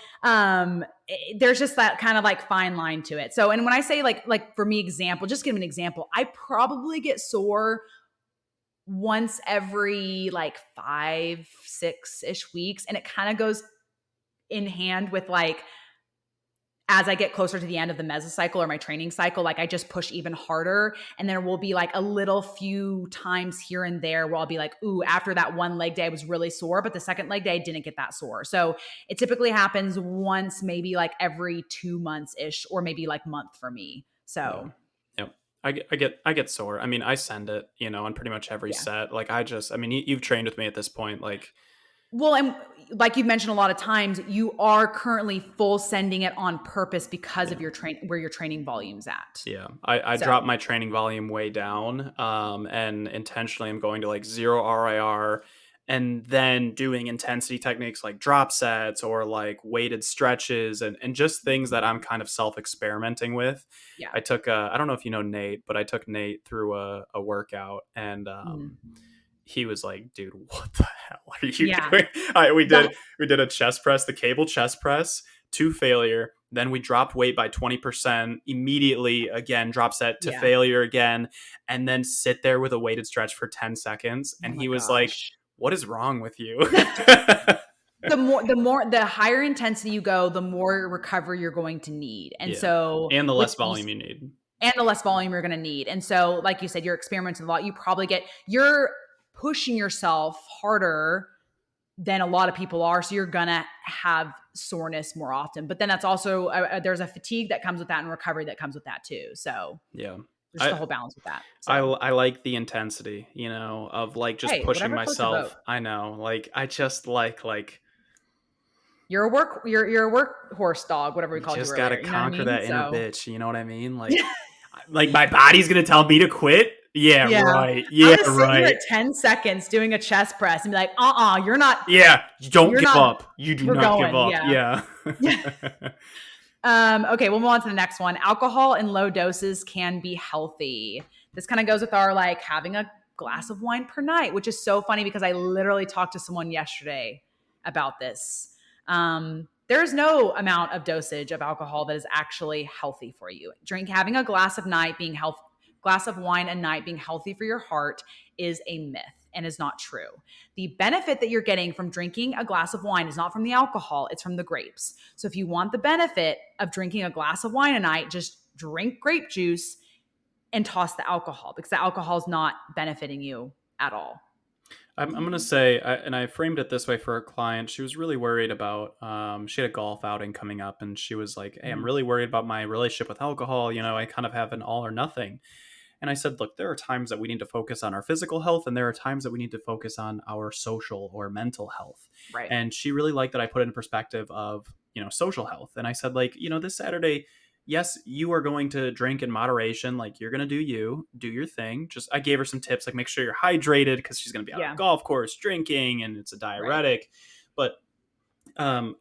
there's just that kind of like fine line to it. So, and when I say like for me, just give an example, I probably get sore once every like 5-6-ish weeks. And it kind of goes in hand with like, as I get closer to the end of the mesocycle or my training cycle, like I just push even harder. And there will be like a little few times here and there where I'll be like, ooh, after that one leg day, I was really sore, but the second leg day, I didn't get that sore. So it typically happens once, maybe like every 2 months-ish, or maybe like month for me. So yep. I get sore. I mean, I send it, you know, on pretty much every set. Like you've trained with me at this point, like. Well, and like you've mentioned a lot of times, you are currently full sending it on purpose because of your where your training volume's at. Yeah. I dropped my training volume way down, and intentionally I'm going to like 0 RIR and then doing intensity techniques like drop sets or like weighted stretches and just things that I'm kind of self-experimenting with. Yeah. I took, I don't know if you know Nate, but I took Nate through a workout, and he was like, dude, what the hell are you doing? We did a chest press, the cable chest press to failure. Then we dropped weight by 20%, immediately again, drop set to failure again, and then sit there with a weighted stretch for 10 seconds. And he was like, what is wrong with you? The higher intensity you go, the more recovery you're going to need. And and the less volume you need. And the less volume you're going to need. And so, like you said, you're experimenting a lot. You're pushing yourself harder than a lot of people are. So you're going to have soreness more often. But then that's also, there's a fatigue that comes with that and recovery that comes with that too. So yeah, there's the whole balance with that. So. I like the intensity, you know, of like just pushing myself. I know. Like, I just like you're a workhorse dog, whatever we call it. You just got to conquer that inner bitch. You know what I mean? Like, like my body's going to tell me to quit. Yeah, right. Yeah, I'm gonna sit here at 10 seconds doing a chest press and be like, you're not. Yeah, don't give up. You do not give up. Yeah. Okay, we'll move on to the next one. Alcohol in low doses can be healthy. This kind of goes with our like having a glass of wine per night, which is so funny because I literally talked to someone yesterday about this. There is no amount of dosage of alcohol that is actually healthy for you. Having a glass of wine a night being healthy for your heart is a myth and is not true. The benefit that you're getting from drinking a glass of wine is not from the alcohol, it's from the grapes. So if you want the benefit of drinking a glass of wine a night, just drink grape juice and toss the alcohol, because the alcohol is not benefiting you at all. I'm going to say, and I framed it this way for a client. She was really worried about, she had a golf outing coming up, and she was like, hey, I'm really worried about my relationship with alcohol. You know, I kind of have an all or nothing. And I said, look, there are times that we need to focus on our physical health, and there are times that we need to focus on our social or mental health. Right. And she really liked that I put it in perspective of, you know, social health. And I said, like, you know, this Saturday, yes, you are going to drink in moderation. Like, you're going to do your thing. Just, I gave her some tips, like make sure you're hydrated because she's going to be on the golf course drinking and it's a diuretic. Right. But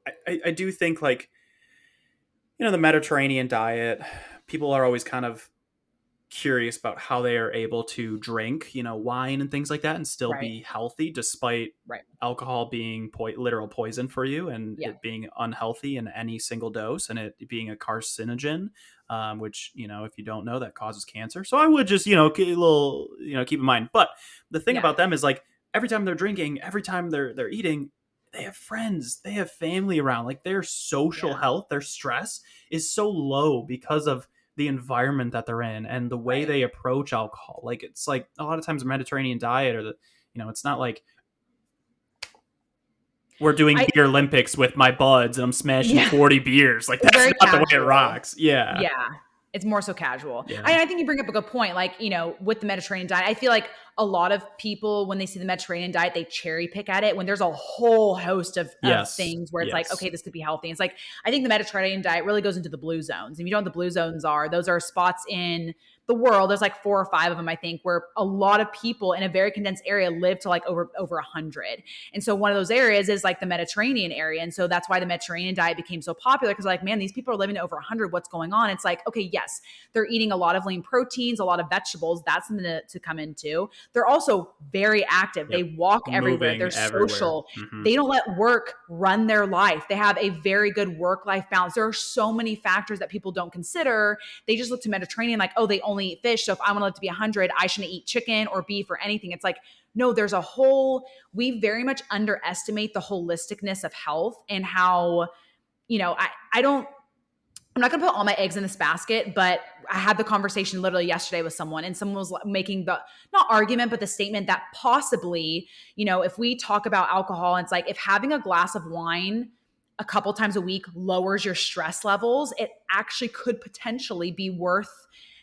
I do think, like, you know, the Mediterranean diet, people are always kind of curious about how they are able to drink, you know, wine and things like that and still be healthy despite alcohol being literal poison for you and it being unhealthy in any single dose and it being a carcinogen, which, you know, if you don't know, that causes cancer. So I would just, you know, keep in mind. But the thing about them is, like, every time they're drinking, every time they're eating, they have friends, they have family around. Like, their social health, their stress is so low because of the environment that they're in and the way they approach alcohol. Like, it's like a lot of times a Mediterranean diet, or you know, it's not like we're doing beer Olympics with my buds and I'm smashing 40 beers. Like, that's not casual. The way it rocks. Yeah. It's more so casual. Yeah. I think you bring up a good point. Like, you know, with the Mediterranean diet, I feel like a lot of people, when they see the Mediterranean diet, they cherry pick at it when there's a whole host of things where it's like, okay, this could be healthy. It's like, I think the Mediterranean diet really goes into the blue zones. If you know what the blue zones are, those are spots in the world. There's like 4 or 5 of them, I think, where a lot of people in a very condensed area live to like over 100. And so one of those areas is like the Mediterranean area. And so that's why the Mediterranean diet became so popular, because like, man, these people are living to over 100. What's going on? It's like, okay, yes, they're eating a lot of lean proteins, a lot of vegetables. That's something to come into. They're also very active. Yep. They walk everywhere. They're social. Mm-hmm. They don't let work run their life. They have a very good work-life balance. There are so many factors that people don't consider. They just look to Mediterranean like, oh, they only eat fish. So if I want to live to be 100, I shouldn't eat chicken or beef or anything. It's like, no, there's a whole, we very much underestimate the holisticness of health and how, I'm not going to put all my eggs in this basket, but I had the conversation literally yesterday with someone, and someone was making the, not argument, but the statement that possibly, if we talk about alcohol, it's like if having a glass of wine a couple times a week lowers your stress levels, it actually could potentially be worth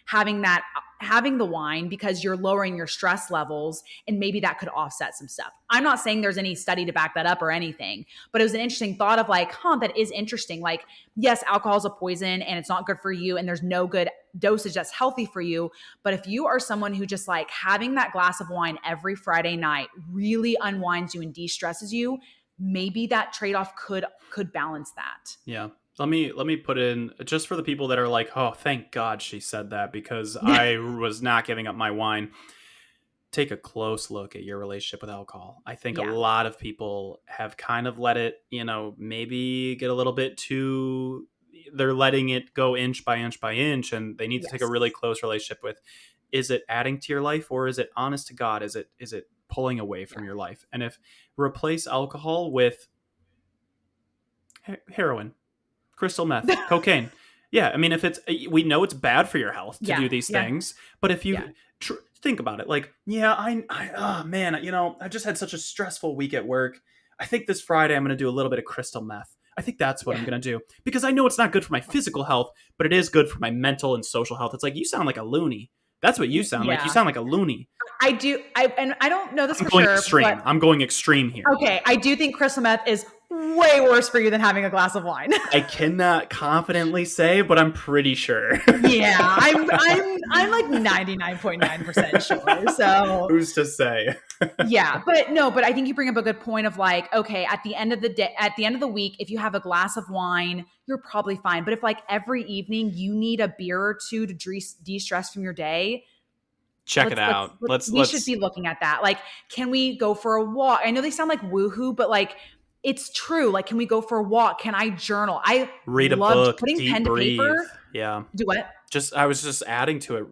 having the wine because you're lowering your stress levels, and maybe that could offset some stuff. I'm not saying there's any study to back that up or anything, but it was an interesting thought of like, that is interesting. Like, yes, alcohol is a poison and it's not good for you, and there's no good dosage that's healthy for you. But if you are someone who just like having that glass of wine every Friday night really unwinds you and de-stresses you, maybe that trade-off could balance that. Yeah. Let me put in, just for the people that are like, oh, thank God she said that because I was not giving up my wine. Take a close look at your relationship with alcohol. I think a lot of people have kind of let it, maybe get a little bit too, they're letting it go inch by inch by inch, and they need to take a really close relationship with, is it adding to your life, or is it honest to God? Is it pulling away from your life? And if replace alcohol with heroin, crystal meth, cocaine. Yeah. I mean, if we know it's bad for your health to do these things, but if you think about it, like, oh man, I just had such a stressful week at work. I think this Friday I'm going to do a little bit of crystal meth. I think that's what I'm going to do, because I know it's not good for my physical health, but it is good for my mental and social health. It's like, you sound like a loony. That's what you sound like. You sound like a loony. I do. And I don't know this for sure. Extreme. I'm going extreme here. Okay. I do think crystal meth is way worse for you than having a glass of wine. I cannot confidently say, but I'm pretty sure. Yeah, I'm like 99.9% sure. So who's to say? Yeah, but I think you bring up a good point of like, okay, at the end of the day, at the end of the week, if you have a glass of wine, you're probably fine. But if like every evening you need a beer or two to de-stress from your day, check it out. We should be looking at that. Like, can we go for a walk? I know they sound like woohoo, but like, it's true. Like, can we go for a walk? Can I journal? I read a book, putting deep pen breathe. to paper. Yeah. Do what? I was just adding to it.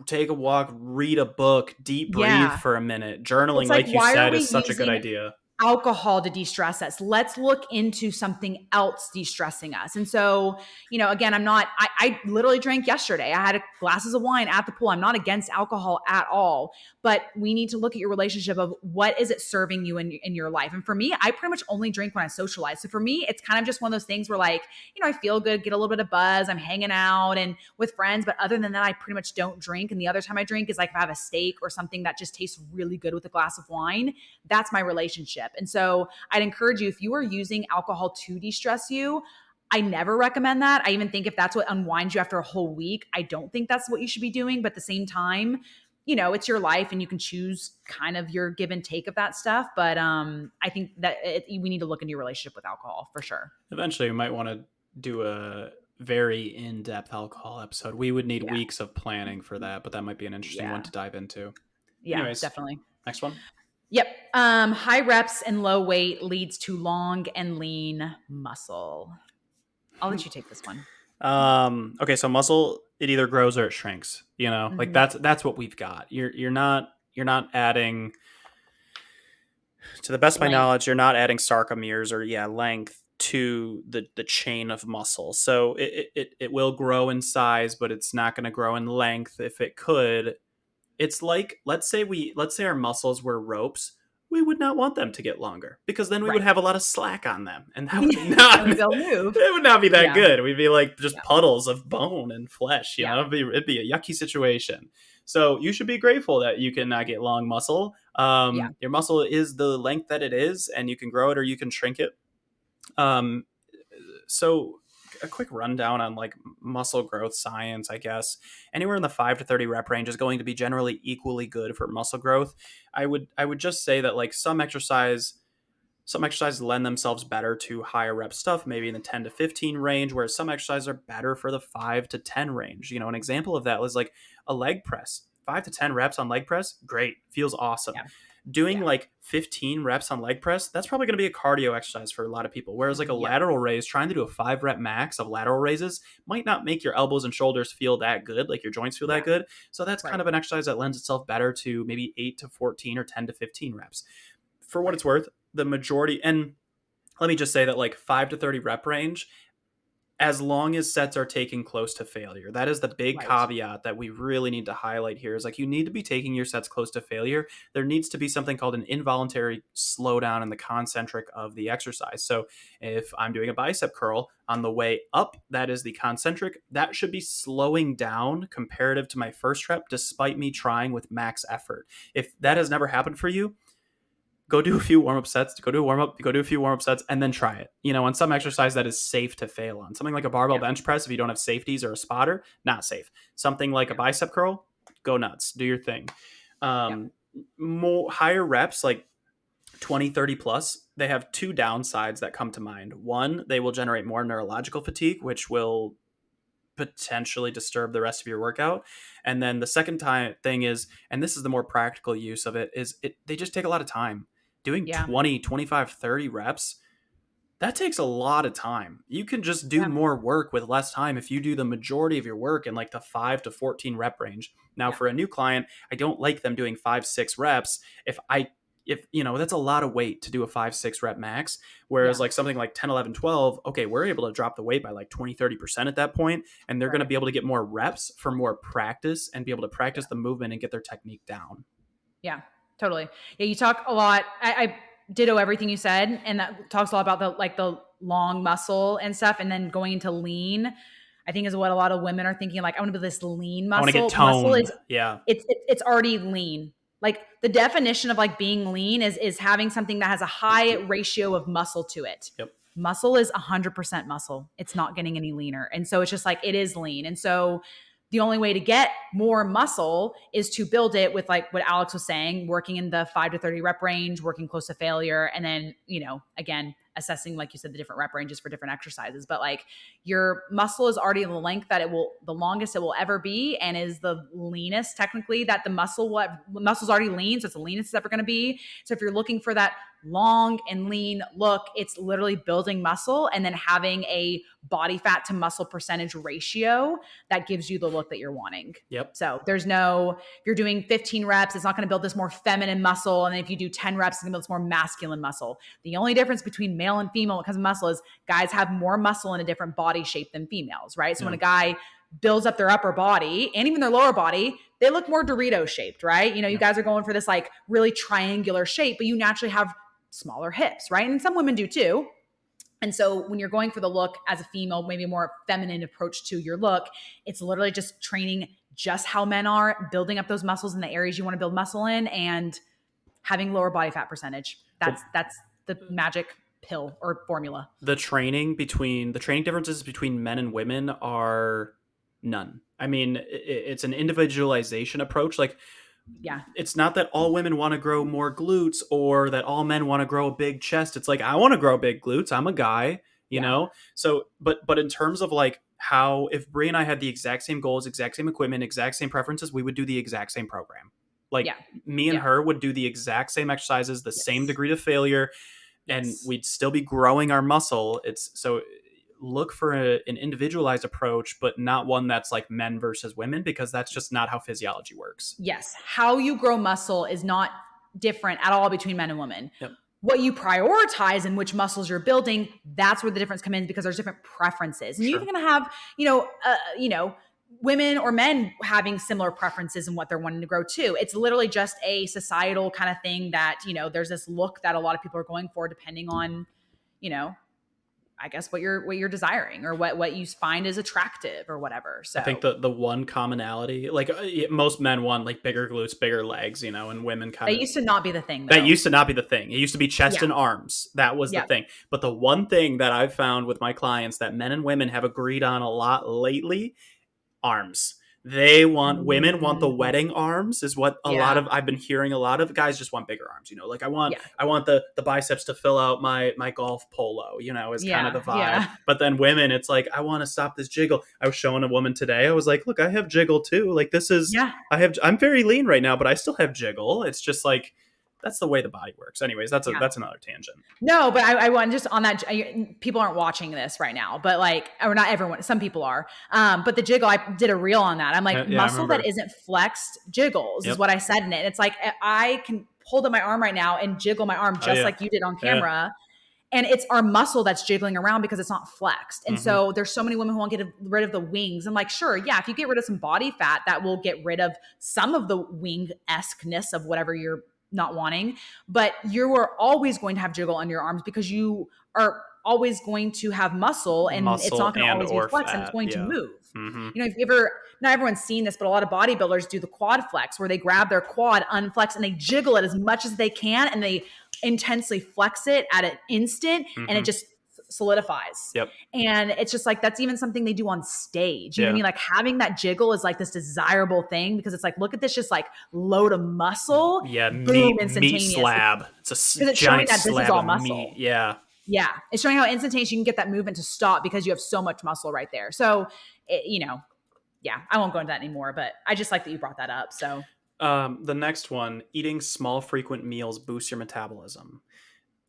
Take a walk, read a book, deep breathe for a minute. Journaling, like you said, is such a good idea. Alcohol to de-stress us. Let's look into something else de-stressing us. And so, again, I literally drank yesterday. I had glasses of wine at the pool. I'm not against alcohol at all, but we need to look at your relationship of what is it serving you in your life. And for me, I pretty much only drink when I socialize. So for me, it's kind of just one of those things where like, I feel good, get a little bit of buzz, I'm hanging out and with friends. But other than that, I pretty much don't drink. And the other time I drink is like if I have a steak or something that just tastes really good with a glass of wine. That's my relationship. And so I'd encourage you, if you are using alcohol to de-stress you, I never recommend that. I even think if that's what unwinds you after a whole week, I don't think that's what you should be doing. But at the same time, it's your life and you can choose kind of your give and take of that stuff. But I think that we need to look into your relationship with alcohol for sure. Eventually we might want to do a very in-depth alcohol episode. We would need weeks of planning for that, but that might be an interesting one to dive into. Yeah, anyways, definitely. Next one. Yep. High reps and low weight leads to long and lean muscle. I'll let you take this one. Okay. So muscle, it either grows or it shrinks, like that's what we've got. You're not adding, to the best of my knowledge, you're not adding sarcomeres or length to the chain of muscle. So it will grow in size, but it's not going to grow in length. If it could, it's like, let's say our muscles were ropes. We would not want them to get longer because then we would have a lot of slack on them, and that would not move. It would not be that good. We'd be like just puddles of bone and flesh. It'd be a yucky situation. So you should be grateful that you can get long muscle. Your muscle is the length that it is, and you can grow it or you can shrink it. So a quick rundown on like muscle growth science, I guess. Anywhere in the 5 to 30 rep range is going to be generally equally good for muscle growth. I would just say that like some exercises lend themselves better to higher rep stuff, maybe in the 10 to 15 range, whereas some exercises are better for the 5 to 10 range. An example of that was like a leg press. 5 to 10 reps on leg press, great, feels awesome. Doing like 15 reps on leg press, that's probably going to be a cardio exercise for a lot of people. Whereas like a lateral raise, trying to do a 5 rep max of lateral raises might not make your elbows and shoulders feel that good, like your joints feel that good. So that's kind of an exercise that lends itself better to maybe 8 to 14 or 10 to 15 reps. For what it's worth, the majority, and let me just say that like 5 to 30 rep range, as long as sets are taken close to failure. That is the big caveat that we really need to highlight here, is like you need to be taking your sets close to failure. There needs to be something called an involuntary slowdown in the concentric of the exercise. So if I'm doing a bicep curl, on the way up, that is the concentric, that should be slowing down comparative to my first rep, despite me trying with max effort. If that has never happened for you, go do a few warm-up sets, go do a few warm-up sets, and then try it. On some exercise that is safe to fail on. Something like a barbell bench press, if you don't have safeties or a spotter, not safe. Something like a bicep curl, go nuts, do your thing. More higher reps, like 20, 30 plus, they have two downsides that come to mind. One, they will generate more neurological fatigue, which will potentially disturb the rest of your workout. And then the second thing is, and this is the more practical use of it, is they just take a lot of time. Doing 20, 25, 30 reps, that takes a lot of time. You can just do more work with less time if you do the majority of your work in like the 5 to 14 rep range. Now, for a new client, I don't like them doing 5, 6 reps. If that's a lot of weight to do a 5, 6 rep max. Whereas like something like 10, 11, 12, okay, we're able to drop the weight by like 20, 30% at that point. And they're going to be able to get more reps for more practice and be able to practice the movement and get their technique down. Yeah, totally. Yeah, you talk a lot. I ditto everything you said. And that talks a lot about the long muscle and stuff. And then going into lean, I think is what a lot of women are thinking. Like, I want to build this lean muscle. I want to get toned. Muscle is, it's already lean. Like the definition of like being lean is having something that has a high ratio of muscle to it. Yep. Muscle is 100% muscle. It's not getting any leaner. And so it's just like, it is lean. And so the only way to get more muscle is to build it with like what Alex was saying, working in the 5 to 30 rep range, working close to failure. And then, again, assessing, like you said, the different rep ranges for different exercises. But like your muscle is already the length that the longest it will ever be, and is the leanest technically that the muscle's already lean. So it's the leanest it's ever going to be. So if you're looking for that long and lean look, it's literally building muscle and then having a body fat to muscle percentage ratio that gives you the look that you're wanting. Yep. So if you're doing 15 reps, it's not going to build this more feminine muscle. And then if you do 10 reps, it's going to build this more masculine muscle. The only difference between male and female when it comes to muscle is guys have more muscle in a different body shape than females, right? So when a guy builds up their upper body and even their lower body, they look more Dorito shaped, right? You guys are going for this like really triangular shape, but you naturally have smaller hips, right? And some women do too. And so when you're going for the look as a female, maybe a more feminine approach to your look, it's literally just training just how men are, building up those muscles in the areas you want to build muscle in, and having lower body fat percentage. That's the magic pill or formula. The training differences between men and women are none. I mean, it's an individualization approach. Like, it's not that all women want to grow more glutes or that all men want to grow a big chest. It's like, I want to grow big glutes. I'm a guy, you know? So, but in terms of like how, if Brie and I had the exact same goals, exact same equipment, exact same preferences, we would do the exact same program. Like me and her would do the exact same exercises, the same degree of failure, and we'd still be growing our muscle. Look for an individualized approach, but not one that's like men versus women, because that's just not how physiology works. Yes. How you grow muscle is not different at all between men and women. Yep. What you prioritize and which muscles you're building, that's where the difference comes in, because there's different preferences. And you're even going to have, women or men having similar preferences in what they're wanting to grow too. It's literally just a societal kind of thing that, there's this look that a lot of people are going for depending on, I guess what you're desiring or what you find is attractive or whatever. So I think the one commonality, like most men want like bigger glutes, bigger legs, and women kind of. That used to not be the thing, though. That used to not be the thing. It used to be chest and arms. That was the thing. But the one thing that I've found with my clients that men and women have agreed on a lot lately, arms. Women want the wedding arms is what I've been hearing. A lot of guys just want bigger arms, like I want the biceps to fill out my golf polo, is kind of the vibe. Yeah. But then women, it's like, I want to stop this jiggle. I was showing a woman today. I was like, look, I have jiggle too. Like this is, I'm very lean right now, but I still have jiggle. It's just like, that's the way the body works. Anyways, that's another tangent. No, but I want just on that. People aren't watching this right now, but like, or not everyone. Some people are. But the jiggle, I did a reel on that. I'm like, muscle that isn't flexed jiggles is what I said in it. It's like I can hold up my arm right now and jiggle my arm just like you did on camera. And it's our muscle that's jiggling around because it's not flexed. And so there's so many women who want to get rid of the wings. And like, sure, if you get rid of some body fat, that will get rid of some of the wing-esque-ness of whatever you're not wanting, but you are always going to have jiggle on your arms because you are always going to have muscle and it's not going to always be flexed and it's going to move. If you ever, not everyone's seen this, but a lot of bodybuilders do the quad flex where they grab their quad unflexed and they jiggle it as much as they can and they intensely flex it at an instant and it just solidifies. And it's just like, that's even something they do on stage. You know what I mean? Like having that jiggle is like this desirable thing because it's like, look at this, just like load of muscle. Boom, meat slab. It's a giant slab this is all muscle. Meat. Yeah. It's showing how instantaneous you can get that movement to stop because you have so much muscle right there. So, I won't go into that anymore, but I just like that you brought that up. So, the next one, eating small, frequent meals boosts your metabolism.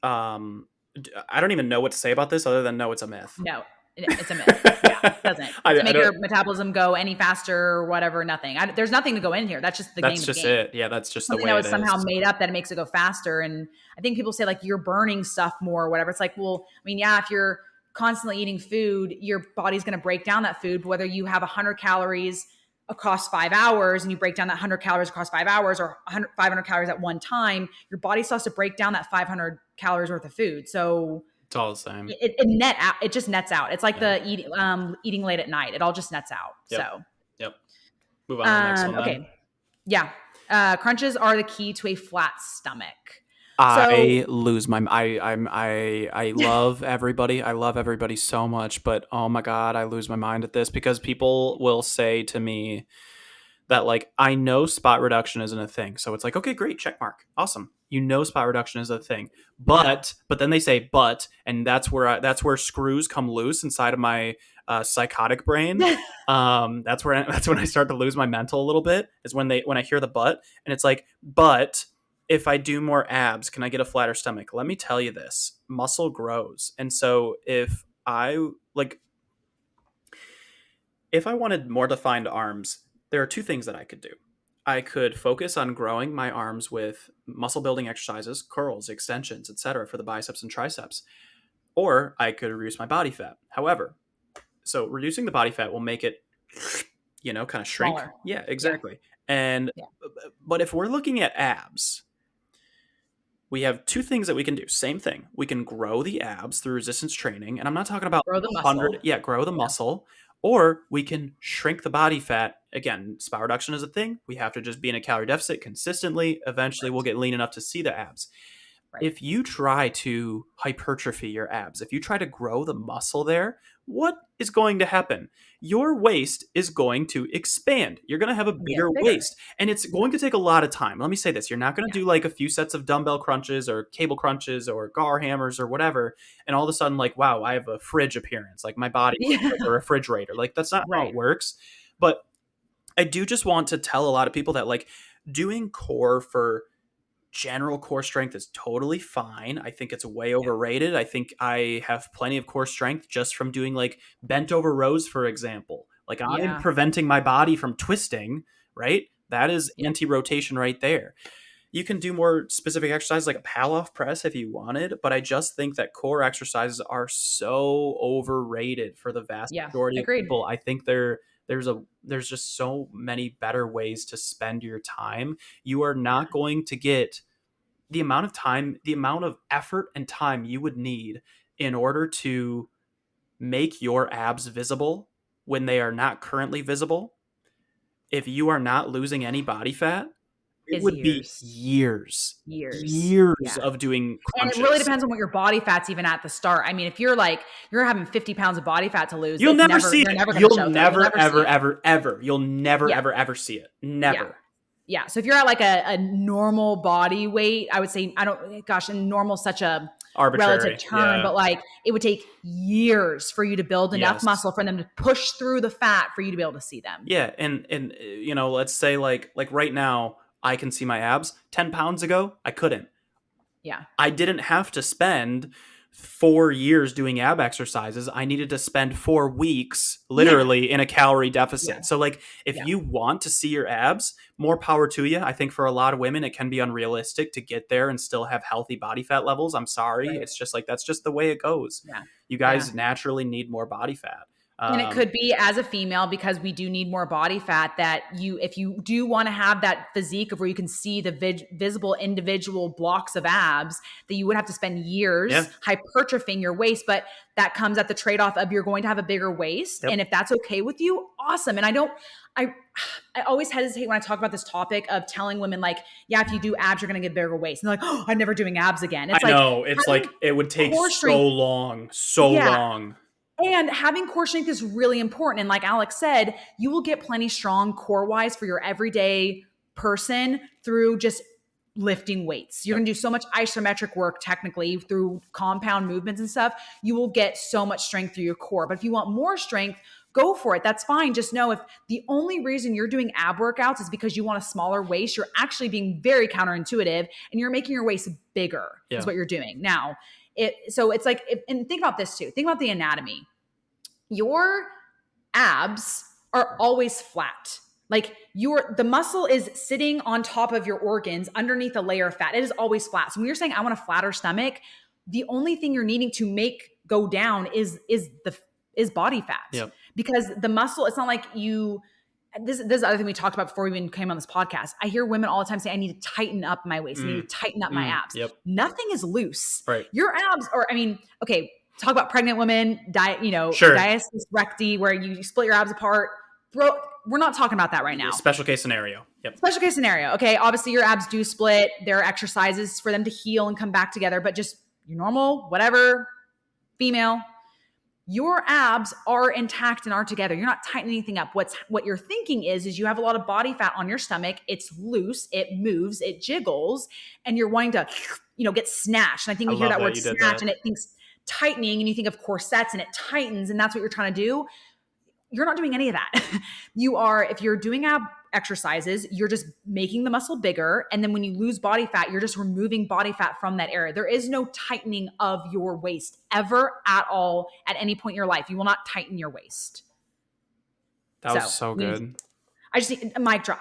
I don't even know what to say about this other than no, it's a myth. No, it's a myth. It doesn't. To make your metabolism go any faster or whatever, nothing. There's nothing to go in here. That's just the game. That's just it. Yeah, that's just something the way it is. Somehow made up that it makes it go faster. And I think people say like you're burning stuff more or whatever. It's like, well, I mean, if you're constantly eating food, your body's going to break down that food, whether you have 100 calories across 5 hours and you break down that 100 calories across 5 hours or 500 calories at one time, your body still has to break down that 500 calories worth of food. So it's all the same. It just nets out. It's like the eating late at night. It all just nets out. So move on to the next one. Okay. Yeah. Crunches are the key to a flat stomach. I lose my. I love everybody. I love everybody so much, but oh my god, I lose my mind at this because people will say to me that like I know spot reduction isn't a thing. So it's like, okay, great, check mark, awesome. You know spot reduction is a thing, but then they say but, and that's where screws come loose inside of my psychotic brain. That's when I start to lose my mental a little bit. Is when I hear the but, and it's like but. If I do more abs, can I get a flatter stomach? Let me tell you this, muscle grows. And so if I wanted more defined arms, there are two things that I could do. I could focus on growing my arms with muscle building exercises, curls, extensions, etc. for the biceps and triceps, or I could reduce my body fat. However, so reducing the body fat will make it, kind of shrink. Smaller. Yeah, exactly. But if we're looking at abs, we have two things that we can do. Same thing. We can grow the abs through resistance training. And I'm not talking about grow the muscle. Grow the muscle. Or we can shrink the body fat. Again, spot reduction is a thing. We have to just be in a calorie deficit consistently. Eventually, we'll get lean enough to see the abs. Right. If you try to hypertrophy your abs, if you try to grow the muscle there, what is going to happen? Your waist is going to expand. You're going to have a bigger waist. And it's going to take a lot of time. Let me say this. You're not going to do like a few sets of dumbbell crunches or cable crunches or gar hammers or whatever. And all of a sudden, like, wow, I have a fridge appearance. Like my body is like a refrigerator. Like that's not how it works. But I do just want to tell a lot of people that like doing core for general core strength is totally fine. I think it's way overrated. I think I have plenty of core strength just from doing like bent over rows, for example. Like I'm preventing my body from twisting, right? That is anti-rotation right there. You can do more specific exercises like a Palloff press if you wanted, but I just think that core exercises are so overrated for the vast majority of people. I think there's just so many better ways to spend your time. You are not going to get the amount of effort and time you would need in order to make your abs visible when they are not currently visible, if you are not losing any body fat, it would be years of doing crunches. And it really depends on what your body fat's even at the start. I mean, if you're having 50 pounds of body fat to lose, you'll never see it. You'll never ever see it. Never. Yeah. So if you're at like a normal body weight, I would say, and normal such a arbitrary relative term, but like it would take years for you to build enough muscle for them to push through the fat for you to be able to see them. Yeah. And let's say like right now, I can see my abs. 10 pounds ago, I couldn't. Yeah. I didn't have to spend 4 years doing ab exercises. I needed to spend 4 weeks literally in a calorie deficit. Yeah. So like if you want to see your abs, more power to you. I think for a lot of women, it can be unrealistic to get there and still have healthy body fat levels. I'm sorry. Right. It's just like, that's just the way it goes. Yeah. You guys naturally need more body fat. And it could be as a female, because we do need more body fat, that if you do want to have that physique of where you can see the visible individual blocks of abs, that you would have to spend years hypertrophying your waist. But that comes at the trade-off of you're going to have a bigger waist. Yep. And if that's okay with you, awesome. And I always hesitate when I talk about this topic of telling women like, yeah, if you do abs, you're going to get a bigger waist. And they're like, oh, I'm never doing abs again. It's it's like it would take so long. And having core strength is really important. And like Alex said, you will get plenty strong core-wise for your everyday person through just lifting weights. You're going to do so much isometric work technically through compound movements and stuff. You will get so much strength through your core. But if you want more strength, go for it. That's fine. Just know if the only reason you're doing ab workouts is because you want a smaller waist, you're actually being very counterintuitive and you're making your waist bigger is what you're doing. Now, so it's like, and think about this too. Think about the anatomy. Your abs are always flat. Like the muscle is sitting on top of your organs underneath a layer of fat. It is always flat. So when you're saying I want a flatter stomach, the only thing you're needing to make go down is body fat. Yep. Because the muscle, it's not like this is the other thing we talked about before we even came on this podcast. I hear women all the time say, I need to tighten up my waist. I need to tighten up my abs. Yep. Nothing is loose. Right. Your abs talk about pregnant women, diastasis recti, where you split your abs apart. Bro, we're not talking about that right now. Special case scenario. Yep. Special case scenario. Okay. Obviously your abs do split. There are exercises for them to heal and come back together, but just your normal, whatever, female, your abs are intact and are together. You're not tightening anything up. What you're thinking is you have a lot of body fat on your stomach. It's loose. It moves. It jiggles. And you're wanting to, get snatched. And I think we hear that word snatch and it thinks tightening, and you think of corsets and it tightens, and that's what you're trying to do. You're not doing any of that. If you're doing ab exercises, you're just making the muscle bigger. And then when you lose body fat, you're just removing body fat from that area. There is no tightening of your waist ever at all at any point in your life. You will not tighten your waist. That was so good. I just need a mic drop.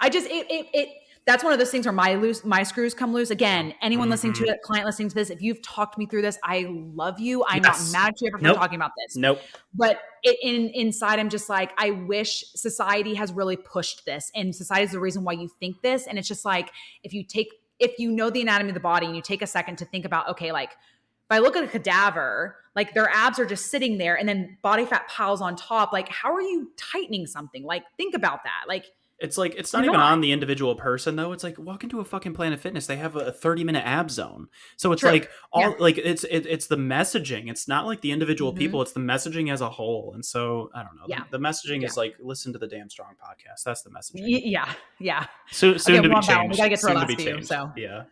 That's one of those things where my screws come loose. Again, anyone listening to it, client listening to this, if you've talked me through this, I love you. I'm not mad at you ever for talking about this. Nope. But inside, I'm just like, I wish society has really pushed this, and society is the reason why you think this. And it's just like, if you know the anatomy of the body and you take a second to think about, okay, like if I look at a cadaver, like their abs are just sitting there and then body fat piles on top. Like, how are you tightening something? Like, think about that. Like, it's like, it's not even on the individual person though. It's like, walk into a fucking Planet Fitness. They have a 30-minute ab zone. So it's like it's the messaging. It's not like the individual people. It's the messaging as a whole. And so I don't know. Yeah. The messaging is like, listen to the Damn Strong podcast. That's the messaging. Yeah. Soon to be changed. We gotta get to our last few. So yeah.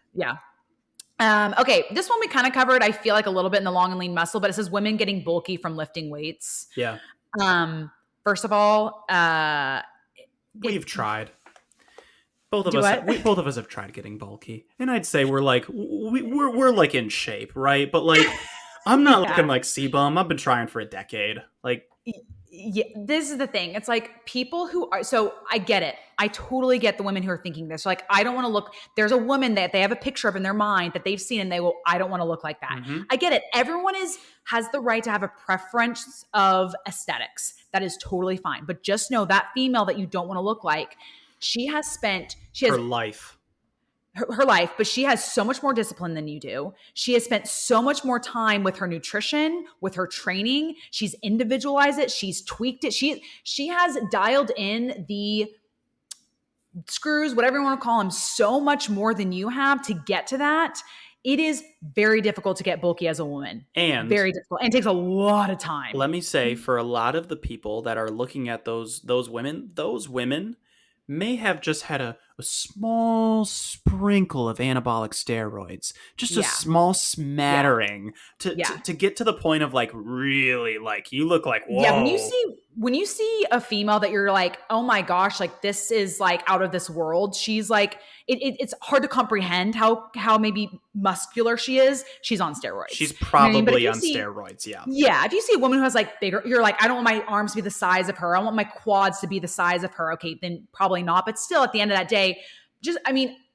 Okay. This one we kind of covered, I feel like a little bit in the long and lean muscle, but it says women getting bulky from lifting weights. Yeah. First of all, we've tried. Both of us have tried getting bulky, and I'd say we're like we're like in shape, right? But like, I'm not looking like C-Bum. I've been trying for a decade. Like, yeah, this is the thing. It's like people who are, so I get it. I totally get the women who are thinking this. Like, I don't want to look, there's a woman that they have a picture of in their mind that they've seen and they go, I don't want to look like that. Mm-hmm. I get it. Everyone has the right to have a preference of aesthetics. That is totally fine. But just know that female that you don't want to look like, she has her life. her life, but she has so much more discipline than you do. She has spent so much more time with her nutrition, with her training. She's individualized it. She's tweaked it. She has dialed in the screws, whatever you want to call them, so much more than you have to get to that. It is very difficult to get bulky as a woman. And very difficult. And it takes a lot of time. Let me say, for a lot of the people that are looking at those women may have just had a small sprinkle of anabolic steroids, just a small smattering to get to the point of like really like you look like, whoa. Yeah, when you see a female that you're like, oh my gosh, like this is like out of this world. She's like, it's hard to comprehend how maybe muscular she is. She's on steroids. She's probably on steroids. Yeah. Yeah. If you see a woman who has like bigger, you're like, I don't want my arms to be the size of her. I want my quads to be the size of her. Okay, then probably not. But still, at the end of that day,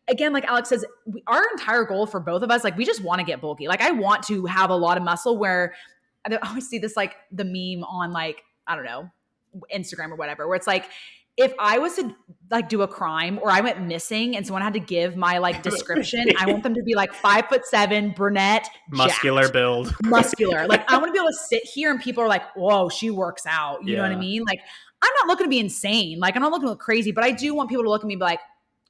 again, like Alex says, our entire goal for both of us, like we just want to get bulky. Like I want to have a lot of muscle where I always see this, like the meme on like, I don't know, Instagram or whatever, where it's like, if I was to like do a crime or I went missing and someone had to give my like description, I want them to be like 5'7", brunette, muscular jacked, build, muscular. Like I want to be able to sit here and people are like, whoa, she works out. You know what I mean? Like I'm not looking to be insane. Like I'm not looking to look crazy, but I do want people to look at me and be like,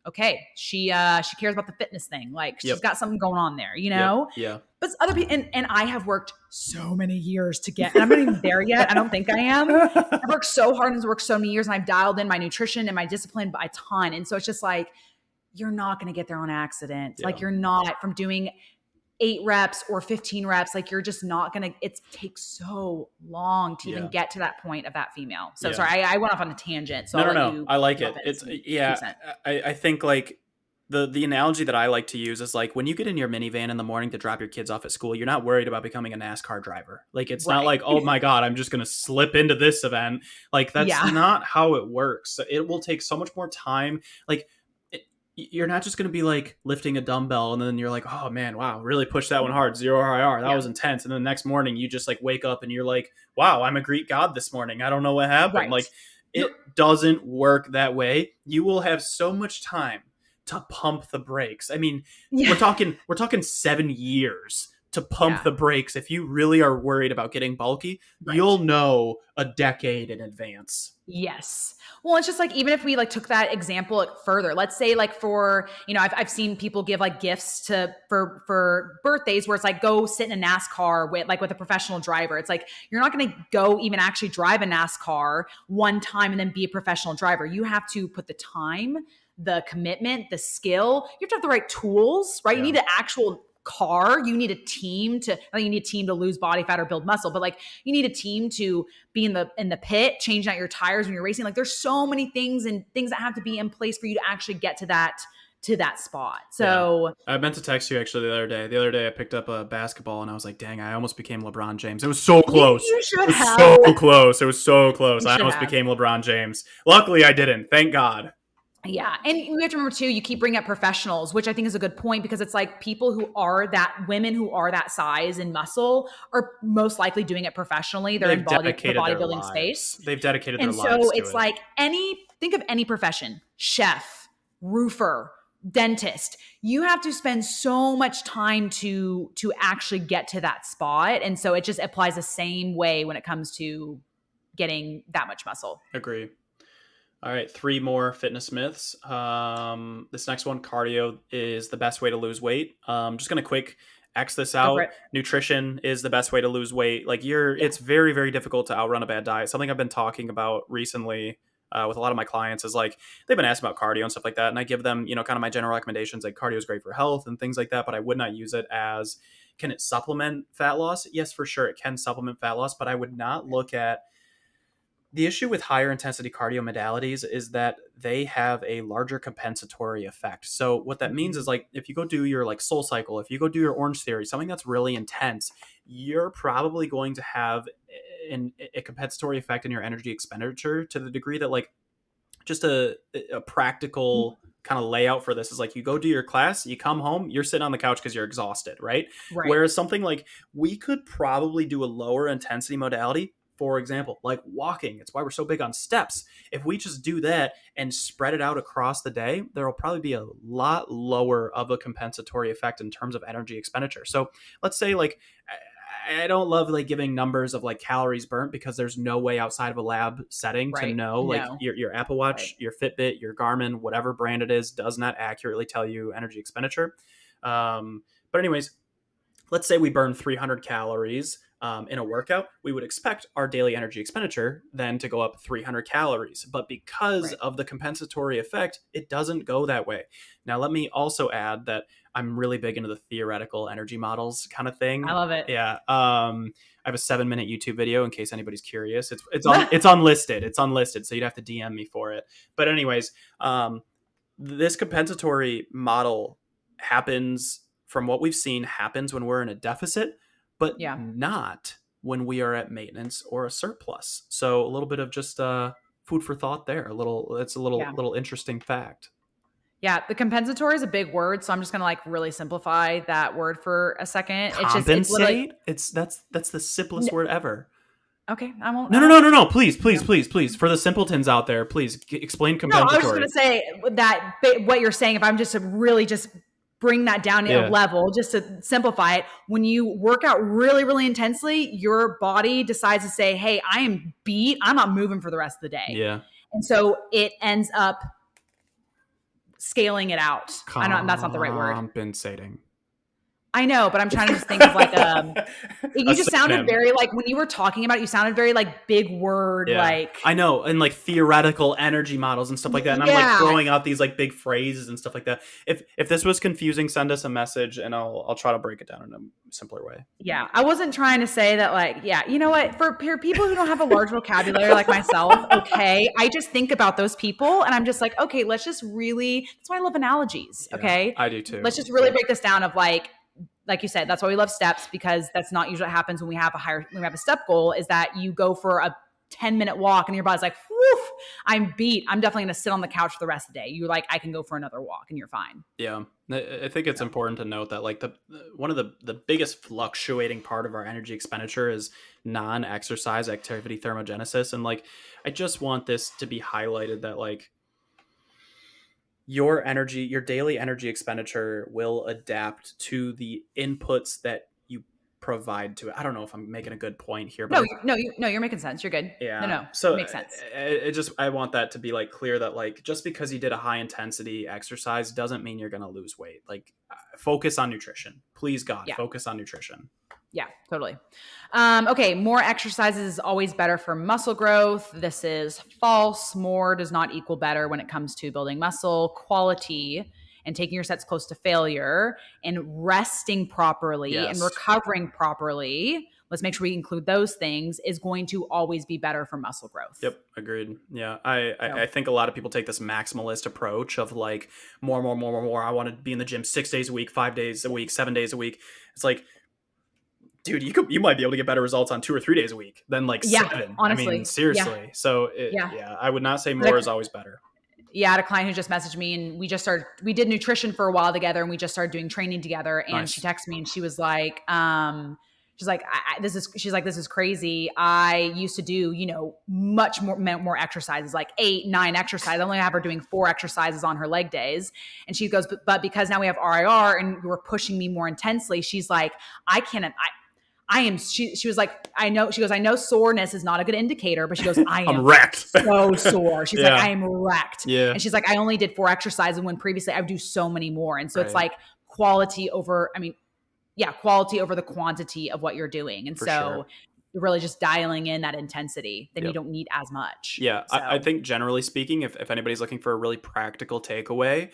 okay, she cares about the fitness thing. Like she's got something going on there, you know? Yeah. But other people, and I have worked so many years to get, and I'm not even there yet. I don't think I am. I've worked so hard and worked so many years, and I've dialed in my nutrition and my discipline by a ton. And so it's just like, you're not going to get there on accident. Yeah. Like you're not from doing 8 reps or 15 reps. Like you're just not going to, it takes so long to even get to that point of that female. So sorry, I went off on a tangent. So no. I like it. It's I think like, the analogy that I like to use is like when you get in your minivan in the morning to drop your kids off at school, you're not worried about becoming a NASCAR driver. Like it's not like, oh my God, I'm just going to slip into this event. Like that's not how it works. It will take so much more time. Like you're not just going to be like lifting a dumbbell and then you're like, oh man, wow, really pushed that one hard. 0 RIR. That was intense. And then the next morning you just like wake up and you're like, wow, I'm a Greek god this morning. I don't know what happened. Right. Like it doesn't work that way. You will have so much time to pump the brakes. I mean, we're talking 7 years to pump the brakes. If you really are worried about getting bulky, you'll know a decade in advance. Yes. Well, it's just like, even if we like took that example further, let's say like for, you know, I've seen people give like gifts for birthdays where it's like, go sit in a NASCAR with a professional driver. It's like, you're not going to go even actually drive a NASCAR one time and then be a professional driver. You have to put the time, the commitment, the skill. You have to have the right tools, right? You need an actual car. You need a team to lose body fat or build muscle, but like you need a team to be in the pit, changing out your tires when you're racing. Like there's so many things that have to be in place for you to actually get to that spot. So I meant to text you actually the other day. The other day I picked up a basketball and I was like, dang, I almost became LeBron James. It was so close. You should have. So close. It was so close. I almost became LeBron James. Luckily I didn't. Thank God. Yeah. And we have to remember too, you keep bringing up professionals, which I think is a good point, because it's like women who are that size and muscle are most likely doing it professionally. They're in the bodybuilding space. They've dedicated their lives to it. And so it's like think of any profession, chef, roofer, dentist. You have to spend so much time to actually get to that spot. And so it just applies the same way when it comes to getting that much muscle. Agree. All right, 3 more fitness myths. This next one, cardio is the best way to lose weight. Just going to quick X this out. Nutrition is the best way to lose weight. Like it's very, very difficult to outrun a bad diet. Something I've been talking about recently with a lot of my clients is like, they've been asking about cardio and stuff like that. And I give them, kind of my general recommendations, like cardio is great for health and things like that, but I would not use it as, can it supplement fat loss? Yes, for sure. It can supplement fat loss, but I would not look at. The issue with higher intensity cardio modalities is that they have a larger compensatory effect. So what that means is like, if you go do your like Soul Cycle, if you go do your Orange Theory, something that's really intense, you're probably going to have a compensatory effect in your energy expenditure to the degree that like just a practical kind of layout for this is like, you go do your class, you come home, you're sitting on the couch because you're exhausted, right? Whereas something like we could probably do a lower intensity modality for example, like walking. It's why we're so big on steps. If we just do that and spread it out across the day, there will probably be a lot lower of a compensatory effect in terms of energy expenditure. So let's say like, I don't love like giving numbers of like calories burnt, because there's no way outside of a lab setting to know. Like your Apple Watch, your Fitbit, your Garmin, whatever brand it is, does not accurately tell you energy expenditure. But anyways, let's say we burn 300 calories in a workout. We would expect our daily energy expenditure then to go up 300 calories. But because of the compensatory effect, it doesn't go that way. Now, let me also add that I'm really big into the theoretical energy models kind of thing. I love it. Yeah. I have a 7-minute YouTube video in case anybody's curious. It's unlisted. It's unlisted. So you'd have to DM me for it. But anyways, this compensatory model happens, from what we've seen, happens when we're in a deficit, but not when we are at maintenance or a surplus. So a little bit of just food for thought there. It's a little interesting fact. Yeah, the compensatory is a big word, so I'm just gonna like really simplify that word for a second. Compensate? That's the simplest word ever. Okay, I won't. No. Please. For the simpletons out there, please explain compensatory. No, I was just gonna say that what you're saying. If I'm just to really just bring that down a level, just to simplify it, when you work out really, really intensely, your body decides to say, "Hey, I am beat. I'm not moving for the rest of the day." Yeah, and so it ends up scaling it out. I know that's not the right word. Compensating. I know, but I'm trying to just think of like you just sounded very like, when you were talking about it, you sounded very like big word, like I know, and like theoretical energy models and stuff like that. And I'm like throwing out these like big phrases and stuff like that. If this was confusing, send us a message and I'll try to break it down in a simpler way. Yeah, I wasn't trying to say that like, you know what, for people who don't have a large vocabulary like myself, okay, I just think about those people and I'm just like, okay, let's just really, that's why I love analogies. Okay, I do too. Let's just really break this down of like you said, that's why we love steps, because that's not usually what happens when we have a step goal, is that you go for a 10-minute walk and your body's like, whew, I'm beat. I'm definitely going to sit on the couch for the rest of the day. You're like, I can go for another walk and you're fine. Yeah. I think it's important to note that like one of the biggest fluctuating part of our energy expenditure is non-exercise activity thermogenesis. And like, I just want this to be highlighted that like, your daily energy expenditure will adapt to the inputs that you provide to it. I don't know if I'm making a good point here, but you're making sense. You're good. Yeah. No. So it makes sense. I want that to be like clear that like, just because you did a high intensity exercise doesn't mean you're going to lose weight. Like focus on nutrition, please God, focus on nutrition. Yeah, totally. Okay, more exercises is always better for muscle growth. This is false. More does not equal better when it comes to building muscle quality and taking your sets close to failure and resting properly and recovering properly. Let's make sure we include those things, is going to always be better for muscle growth. Yep. Agreed. Yeah. I think a lot of people take this maximalist approach of like more. I want to be in the gym 6 days a week, 5 days a week, 7 days a week. It's like, dude, you might be able to get better results on 2 or 3 days a week than like 7. Honestly. I mean, seriously. Yeah. So I would not say more is always better. Yeah, I had a client who just messaged me and we did nutrition for a while together and we just started doing training together. And She texted me and she was like, this is crazy. I used to do, much more exercises, like 8, 9 exercises. I only have her doing 4 exercises on her leg days. And she goes, but because now we have RIR and you're pushing me more intensely, she's like, she was like, I know soreness is not a good indicator, but she goes, I'm wrecked. So sore. She's like, I am wrecked. Yeah. And she's like, I only did 4 exercises when previously I would do so many more. And so it's like quality over the quantity of what you're doing. And you're really just dialing in that intensity, then you don't need as much. Yeah. So. I think generally speaking, if anybody's looking for a really practical takeaway,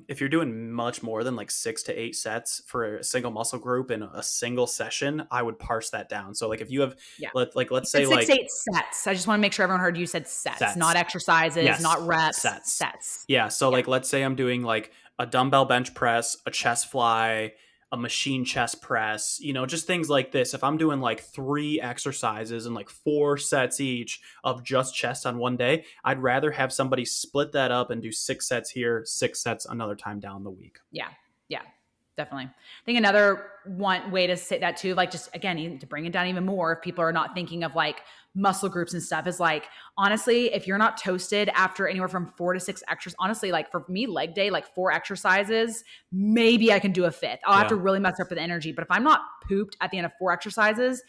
if you're doing much more than like 6 to 8 sets for a single muscle group in a single session, I would parse that down. So like if you have, let's say 6 to 8 sets. I just want to make sure everyone heard you said sets. Not exercises, not reps, sets. Yeah. So like, let's say I'm doing like a dumbbell bench press, a chest fly, a machine chest press, just things like this. If I'm doing like 3 exercises and like 4 sets each of just chest on one day, I'd rather have somebody split that up and do 6 sets here, 6 sets another time down the week. Yeah. Definitely. I think another one way to say that too, like just again, to bring it down even more, if people are not thinking of like muscle groups and stuff, is like, honestly, if you're not toasted after anywhere from 4 to 6 exercises, honestly, like for me, leg day, like 4 exercises, maybe I can do a 5th. I'll have to really mess up with the energy. But if I'm not pooped at the end of 4 exercises,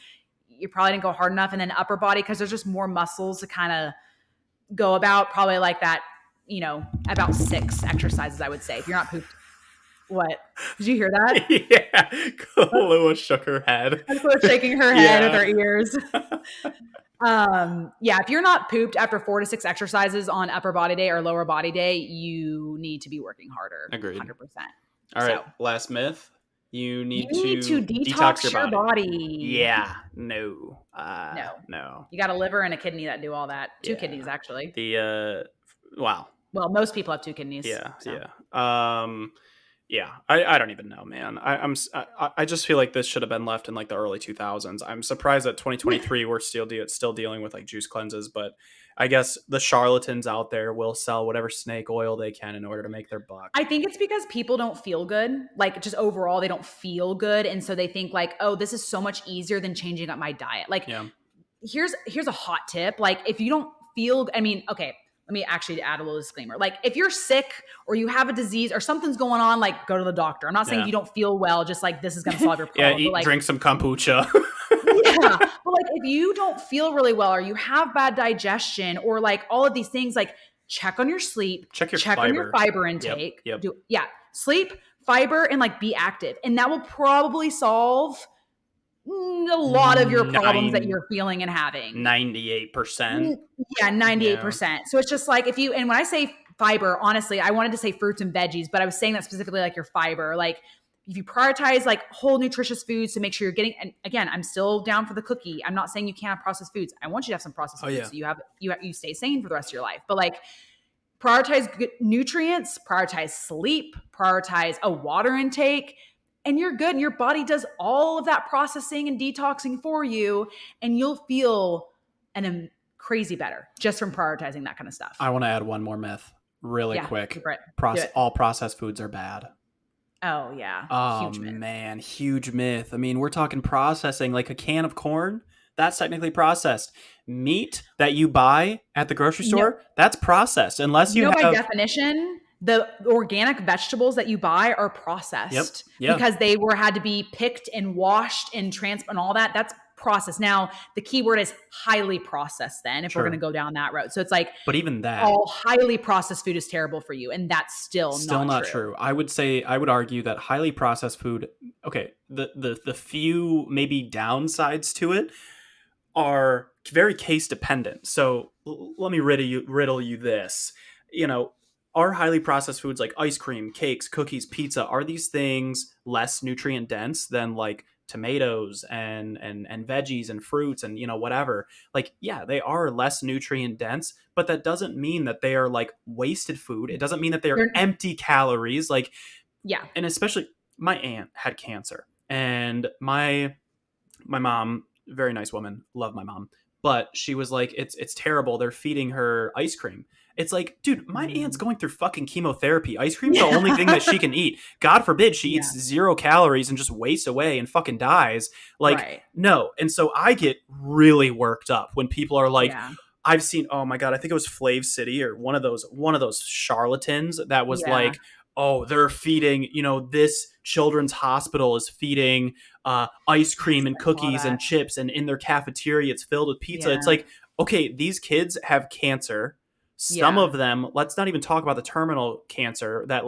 you probably didn't go hard enough. And then upper body, because there's just more muscles to kind of go about, probably like that, about 6 exercises, I would say, if you're not pooped. What? Did you hear that? Yeah. Kahlua shook her head. Kahlua shaking her head with her ears. If you're not pooped after 4 to 6 exercises on upper body day or lower body day, you need to be working harder. Agreed. 100%. All right. Last myth. You need to detox your body. Yeah. No. No. You got a liver and a kidney that do all that. 2 kidneys, actually. Wow. Well, most people have 2 kidneys. Yeah. So. Yeah. Yeah, I don't even know, man. I just feel like this should have been left in like the early 2000s. I'm surprised that 2023 we're still dealing with like juice cleanses, but I guess the charlatans out there will sell whatever snake oil they can in order to make their buck. I think it's because people don't feel good. Like just overall, they don't feel good, and so they think like, oh, this is so much easier than changing up my diet. Like, here's a hot tip. Like, if you don't feel, okay. Let me actually add a little disclaimer. Like if you're sick or you have a disease or something's going on, like go to the doctor. I'm not saying if you don't feel well, just like this is going to solve your problem. Drink some kombucha. But like if you don't feel really well or you have bad digestion or like all of these things, like check on your sleep, check on your fiber intake. Yep. Sleep, fiber, and like be active. And that will probably solve a lot of your problems that you're feeling and having. 98%. Yeah, 98%. Yeah. So it's just like and when I say fiber, honestly, I wanted to say fruits and veggies, but I was saying that specifically like your fiber. Like if you prioritize like whole nutritious foods to make sure you're getting, and again, I'm still down for the cookie. I'm not saying you can't have processed foods. I want you to have some processed foods so you stay sane for the rest of your life. But like prioritize good nutrients, prioritize sleep, prioritize a water intake, and you're good. And your body does all of that processing and detoxing for you, and you'll feel crazy better just from prioritizing that kind of stuff. I want to add one more myth really quick. All processed foods are bad. Oh, yeah. Oh, man. Huge myth. I mean, we're talking processing, like a can of corn. That's technically processed. Meat that you buy at the grocery store, that's processed. Unless you have... by definition, the organic vegetables that you buy are processed because they had to be picked and washed and and all that. That's processed. Now, the key word is highly processed then, if we're going to go down that road. So it's like, but even that, all highly processed food is terrible for you. And that's still not true. I would argue that highly processed food, okay, the few maybe downsides to it are very case dependent. So let me riddle you this. Are highly processed foods like ice cream, cakes, cookies, pizza, are these things less nutrient dense than like tomatoes and veggies and fruits and whatever? Like, yeah, they are less nutrient dense, but that doesn't mean that they are like wasted food. It doesn't mean that they're empty calories. Like, and especially my aunt had cancer, and my mom, very nice woman, love my mom, but she was like, it's terrible, they're feeding her ice cream. It's like, dude, my aunt's going through fucking chemotherapy. Ice cream's the only thing that she can eat. God forbid she eats 0 calories and just wastes away and fucking dies. Like, no. And so I get really worked up when people are like, I've seen, oh my God, I think it was Flav City or one of those charlatans that was like, oh, they're feeding, this children's hospital is feeding ice cream and cookies and chips, and in their cafeteria it's filled with pizza. It's like, okay, these kids have cancer. Some of them, let's not even talk about the terminal cancer that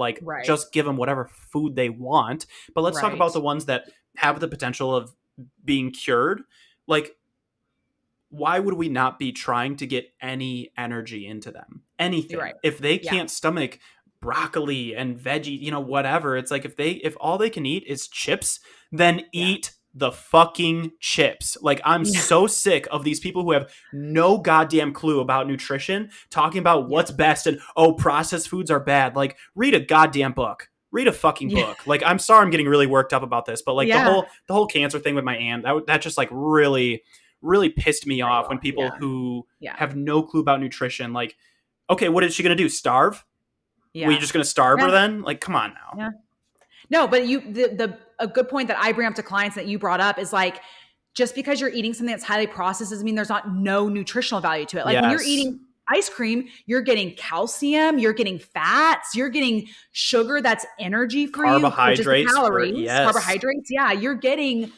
just give them whatever food they want. But let's talk about the ones that have the potential of being cured. Like, why would we not be trying to get any energy into them? Anything. If they can't stomach broccoli and veggie, whatever. It's like if all they can eat is chips, then eat the fucking chips. Like, I'm so sick of these people who have no goddamn clue about nutrition talking about what's best and processed foods are bad. Like, read a goddamn book. Read a fucking book. Like, I'm sorry I'm getting really worked up about this, but like the whole cancer thing with my aunt, that just like really, really pissed me off when people who have no clue about nutrition, like, okay, what is she going to do? Starve? Were you just going to starve her then? Like, come on now. No, but a good point that I bring up to clients that you brought up is like, just because you're eating something that's highly processed doesn't mean there's not no nutritional value to it. Like when you're eating ice cream, you're getting calcium, you're getting fats, you're getting sugar that's energy for you, which is the calories, carbohydrates. Yeah, you're getting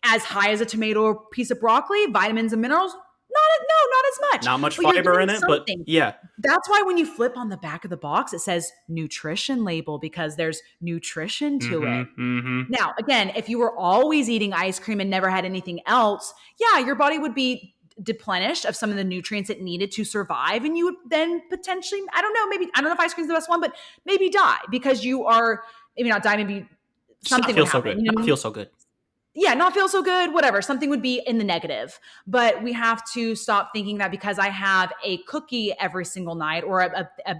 as high as a tomato or piece of broccoli, vitamins and minerals. Not as much. Not much fiber in it, but yeah. That's why when you flip on the back of the box, it says nutrition label, because there's nutrition to it. Now, again, if you were always eating ice cream and never had anything else, yeah, your body would be deplenished of some of the nutrients it needed to survive. And you would then potentially, I don't know if ice cream is the best one, but maybe die because you are, maybe not die, maybe something would happen. Not feel so good. Yeah, not feel so good, whatever. Something would be in the negative. But we have to stop thinking that because I have a cookie every single night or a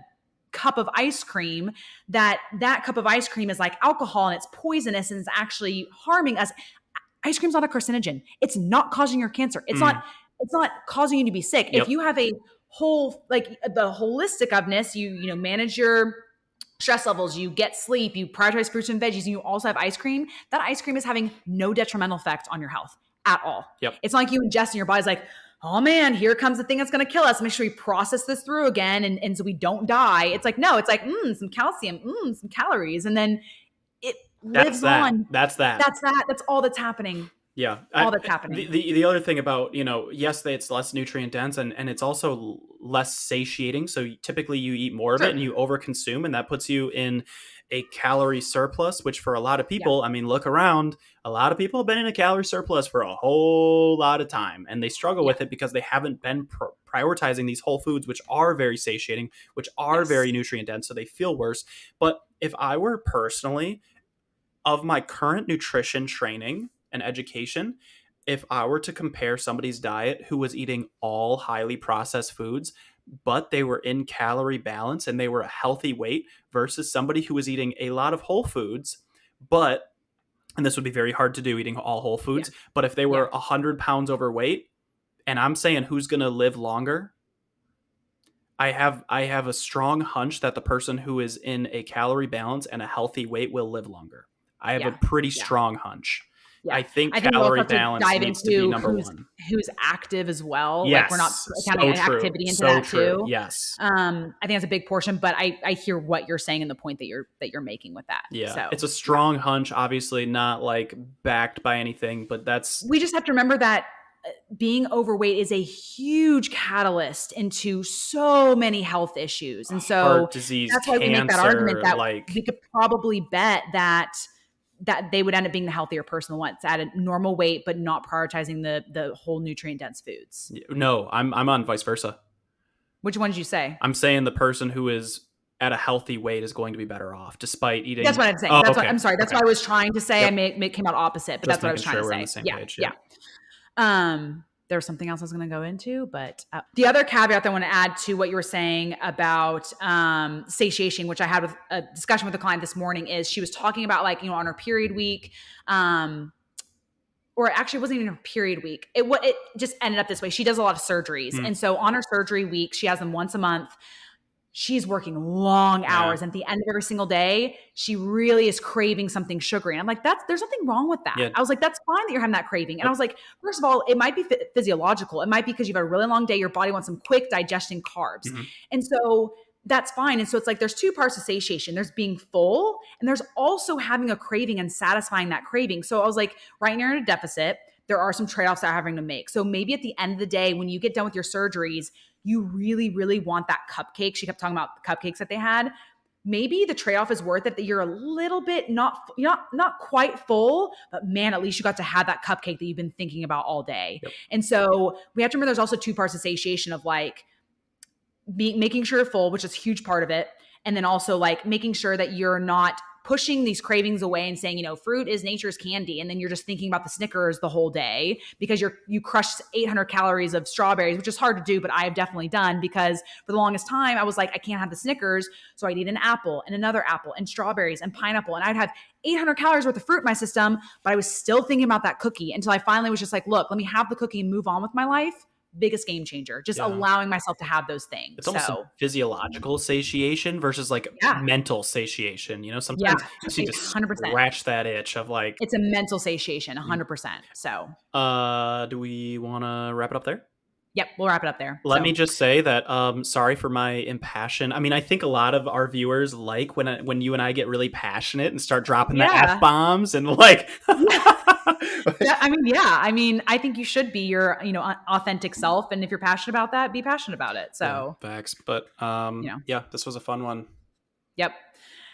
cup of ice cream, that cup of ice cream is like alcohol and it's poisonous and it's actually harming us. Ice cream's not a carcinogen. It's not causing your cancer. It's not causing you to be sick. Yep. If you have a whole, like the holistic ofness, you manage your stress levels, you get sleep, you prioritize fruits and veggies, and you also have ice cream, that ice cream is having no detrimental effect on your health at all. Yep. It's not like you ingest and your body's like, oh man, here comes the thing that's going to kill us. Make sure we process this through again and so we don't die. It's like, no, it's like, some calcium, some calories. And then it lives on. That's all that's happening. Yeah. All that's happening. The other thing about, yes, it's less nutrient dense and it's also less satiating. So typically you eat more of it and you overconsume, and that puts you in a calorie surplus, which for a lot of people, I mean, look around, a lot of people have been in a calorie surplus for a whole lot of time, and they struggle with it because they haven't been prioritizing these whole foods, which are very satiating, which are very nutrient dense. So they feel worse. But if I were personally of my current nutrition training and education, if I were to compare somebody's diet who was eating all highly processed foods, but they were in calorie balance and they were a healthy weight versus somebody who was eating a lot of whole foods, but, and this would be very hard to do eating all whole foods, but if they were 100 pounds overweight, and I'm saying who's going to live longer, I have a strong hunch that the person who is in a calorie balance and a healthy weight will live longer. I have a pretty strong hunch. Yeah. I think calorie balance needs to be number one. Who's active as well. Yes. Like we're not counting activity into that too. Yes. I think that's a big portion, but I hear what you're saying and the point that you're making with that. Yeah. So, it's a strong hunch, obviously not like backed by anything, but we just have to remember that being overweight is a huge catalyst into so many health issues. And so heart disease, that's why we make that argument that like, we could probably bet that they would end up being the healthier person once at a normal weight, but not prioritizing the whole nutrient dense foods. No, I'm on vice versa. Which one did you say? I'm saying the person who is at a healthy weight is going to be better off despite eating. That's what I'm saying. That's what I'm sorry. That's what I was trying to say. I came out opposite, but that's what I was trying to say. We're on the same page. There was something else I was going to go into, but the other caveat that I want to add to what you were saying about satiation, which I had with a discussion with a client this morning, is she was talking about like, on her period week, or actually it wasn't even her period week. It just ended up this way. She does a lot of surgeries. And so on her surgery week, she has them once a month. She's working long hours. And at the end of every single day, she really is craving something sugary. And I'm like, there's nothing wrong with that. Yeah. I was like, that's fine that you're having that craving. And I was like, first of all, it might be physiological. It might be because you've had a really long day. Your body wants some quick digestion carbs. Mm-hmm. And so that's fine. And so it's like, there's two parts of satiation. There's being full, and there's also having a craving and satisfying that craving. So I was like, right now you're in a deficit. There are some trade-offs that I'm having to make. So maybe at the end of the day, when you get done with your surgeries, you really, really want that cupcake. She kept talking about the cupcakes that they had. Maybe the trade-off is worth it, that you're a little bit not quite full, but man, at least you got to have that cupcake that you've been thinking about all day. Yep. And so we have to remember there's also two parts of satiation of like making sure you're full, which is a huge part of it. And then also like making sure that you're not pushing these cravings away and saying, fruit is nature's candy. And then you're just thinking about the Snickers the whole day because you crushed 800 calories of strawberries, which is hard to do, but I have definitely done, because for the longest time I was like, I can't have the Snickers. So I'd eat an apple and another apple and strawberries and pineapple. And I'd have 800 calories worth of fruit in my system, but I was still thinking about that cookie until I finally was just like, look, let me have the cookie and move on with my life. biggest game changer. Just allowing myself to have those things. It's almost a physiological satiation versus like mental satiation. You know, sometimes you just need to 100%. Scratch that itch of like, it's a mental satiation, 100%. So, do we want to wrap it up there? Yep, we'll wrap it up there. Let me just say that sorry for my impassion. I mean, I think a lot of our viewers like when you and I get really passionate and start dropping the F-bombs and like I mean, I think you should be your, authentic self, and if you're passionate about that, be passionate about it. So facts. But this was a fun one. Yep.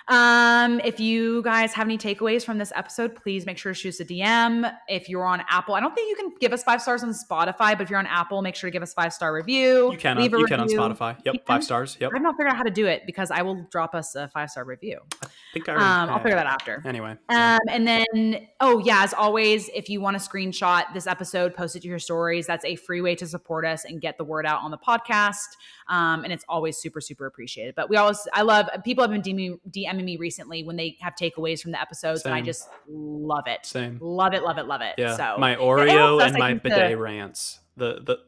If you guys have any takeaways from this episode, please make sure to shoot us a DM. If you're on Apple, I don't think you can give us 5 stars on Spotify, but if you're on Apple, make sure to give us 5-star review. You can on Spotify. Yep. 5 stars. Yep. I've not figured out how to do it because I will drop us a 5-star review. I think I'll figure that out after. Anyway. And then, as always, if you want to screenshot this episode, post it to your stories. That's a free way to support us and get the word out on the podcast. And it's always super, super appreciated. But I love, people have been DMing me recently when they have takeaways from the episodes. Same. And I just love it. Same. Love it. Yeah. So my Oreo and my bidet rants. The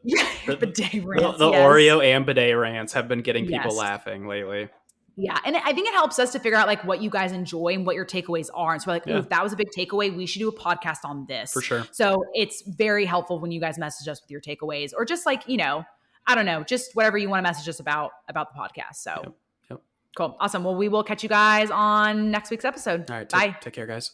bidet rants. The Oreo and bidet rants have been getting people laughing lately. Yeah. And I think it helps us to figure out like what you guys enjoy and what your takeaways are. And so we're like, if that was a big takeaway, we should do a podcast on this. For sure. So it's very helpful when you guys message us with your takeaways or just like, I don't know, just whatever you want to message us about the podcast. So yep. Cool. Awesome. Well, we will catch you guys on next week's episode. All right. Bye. Take care, guys.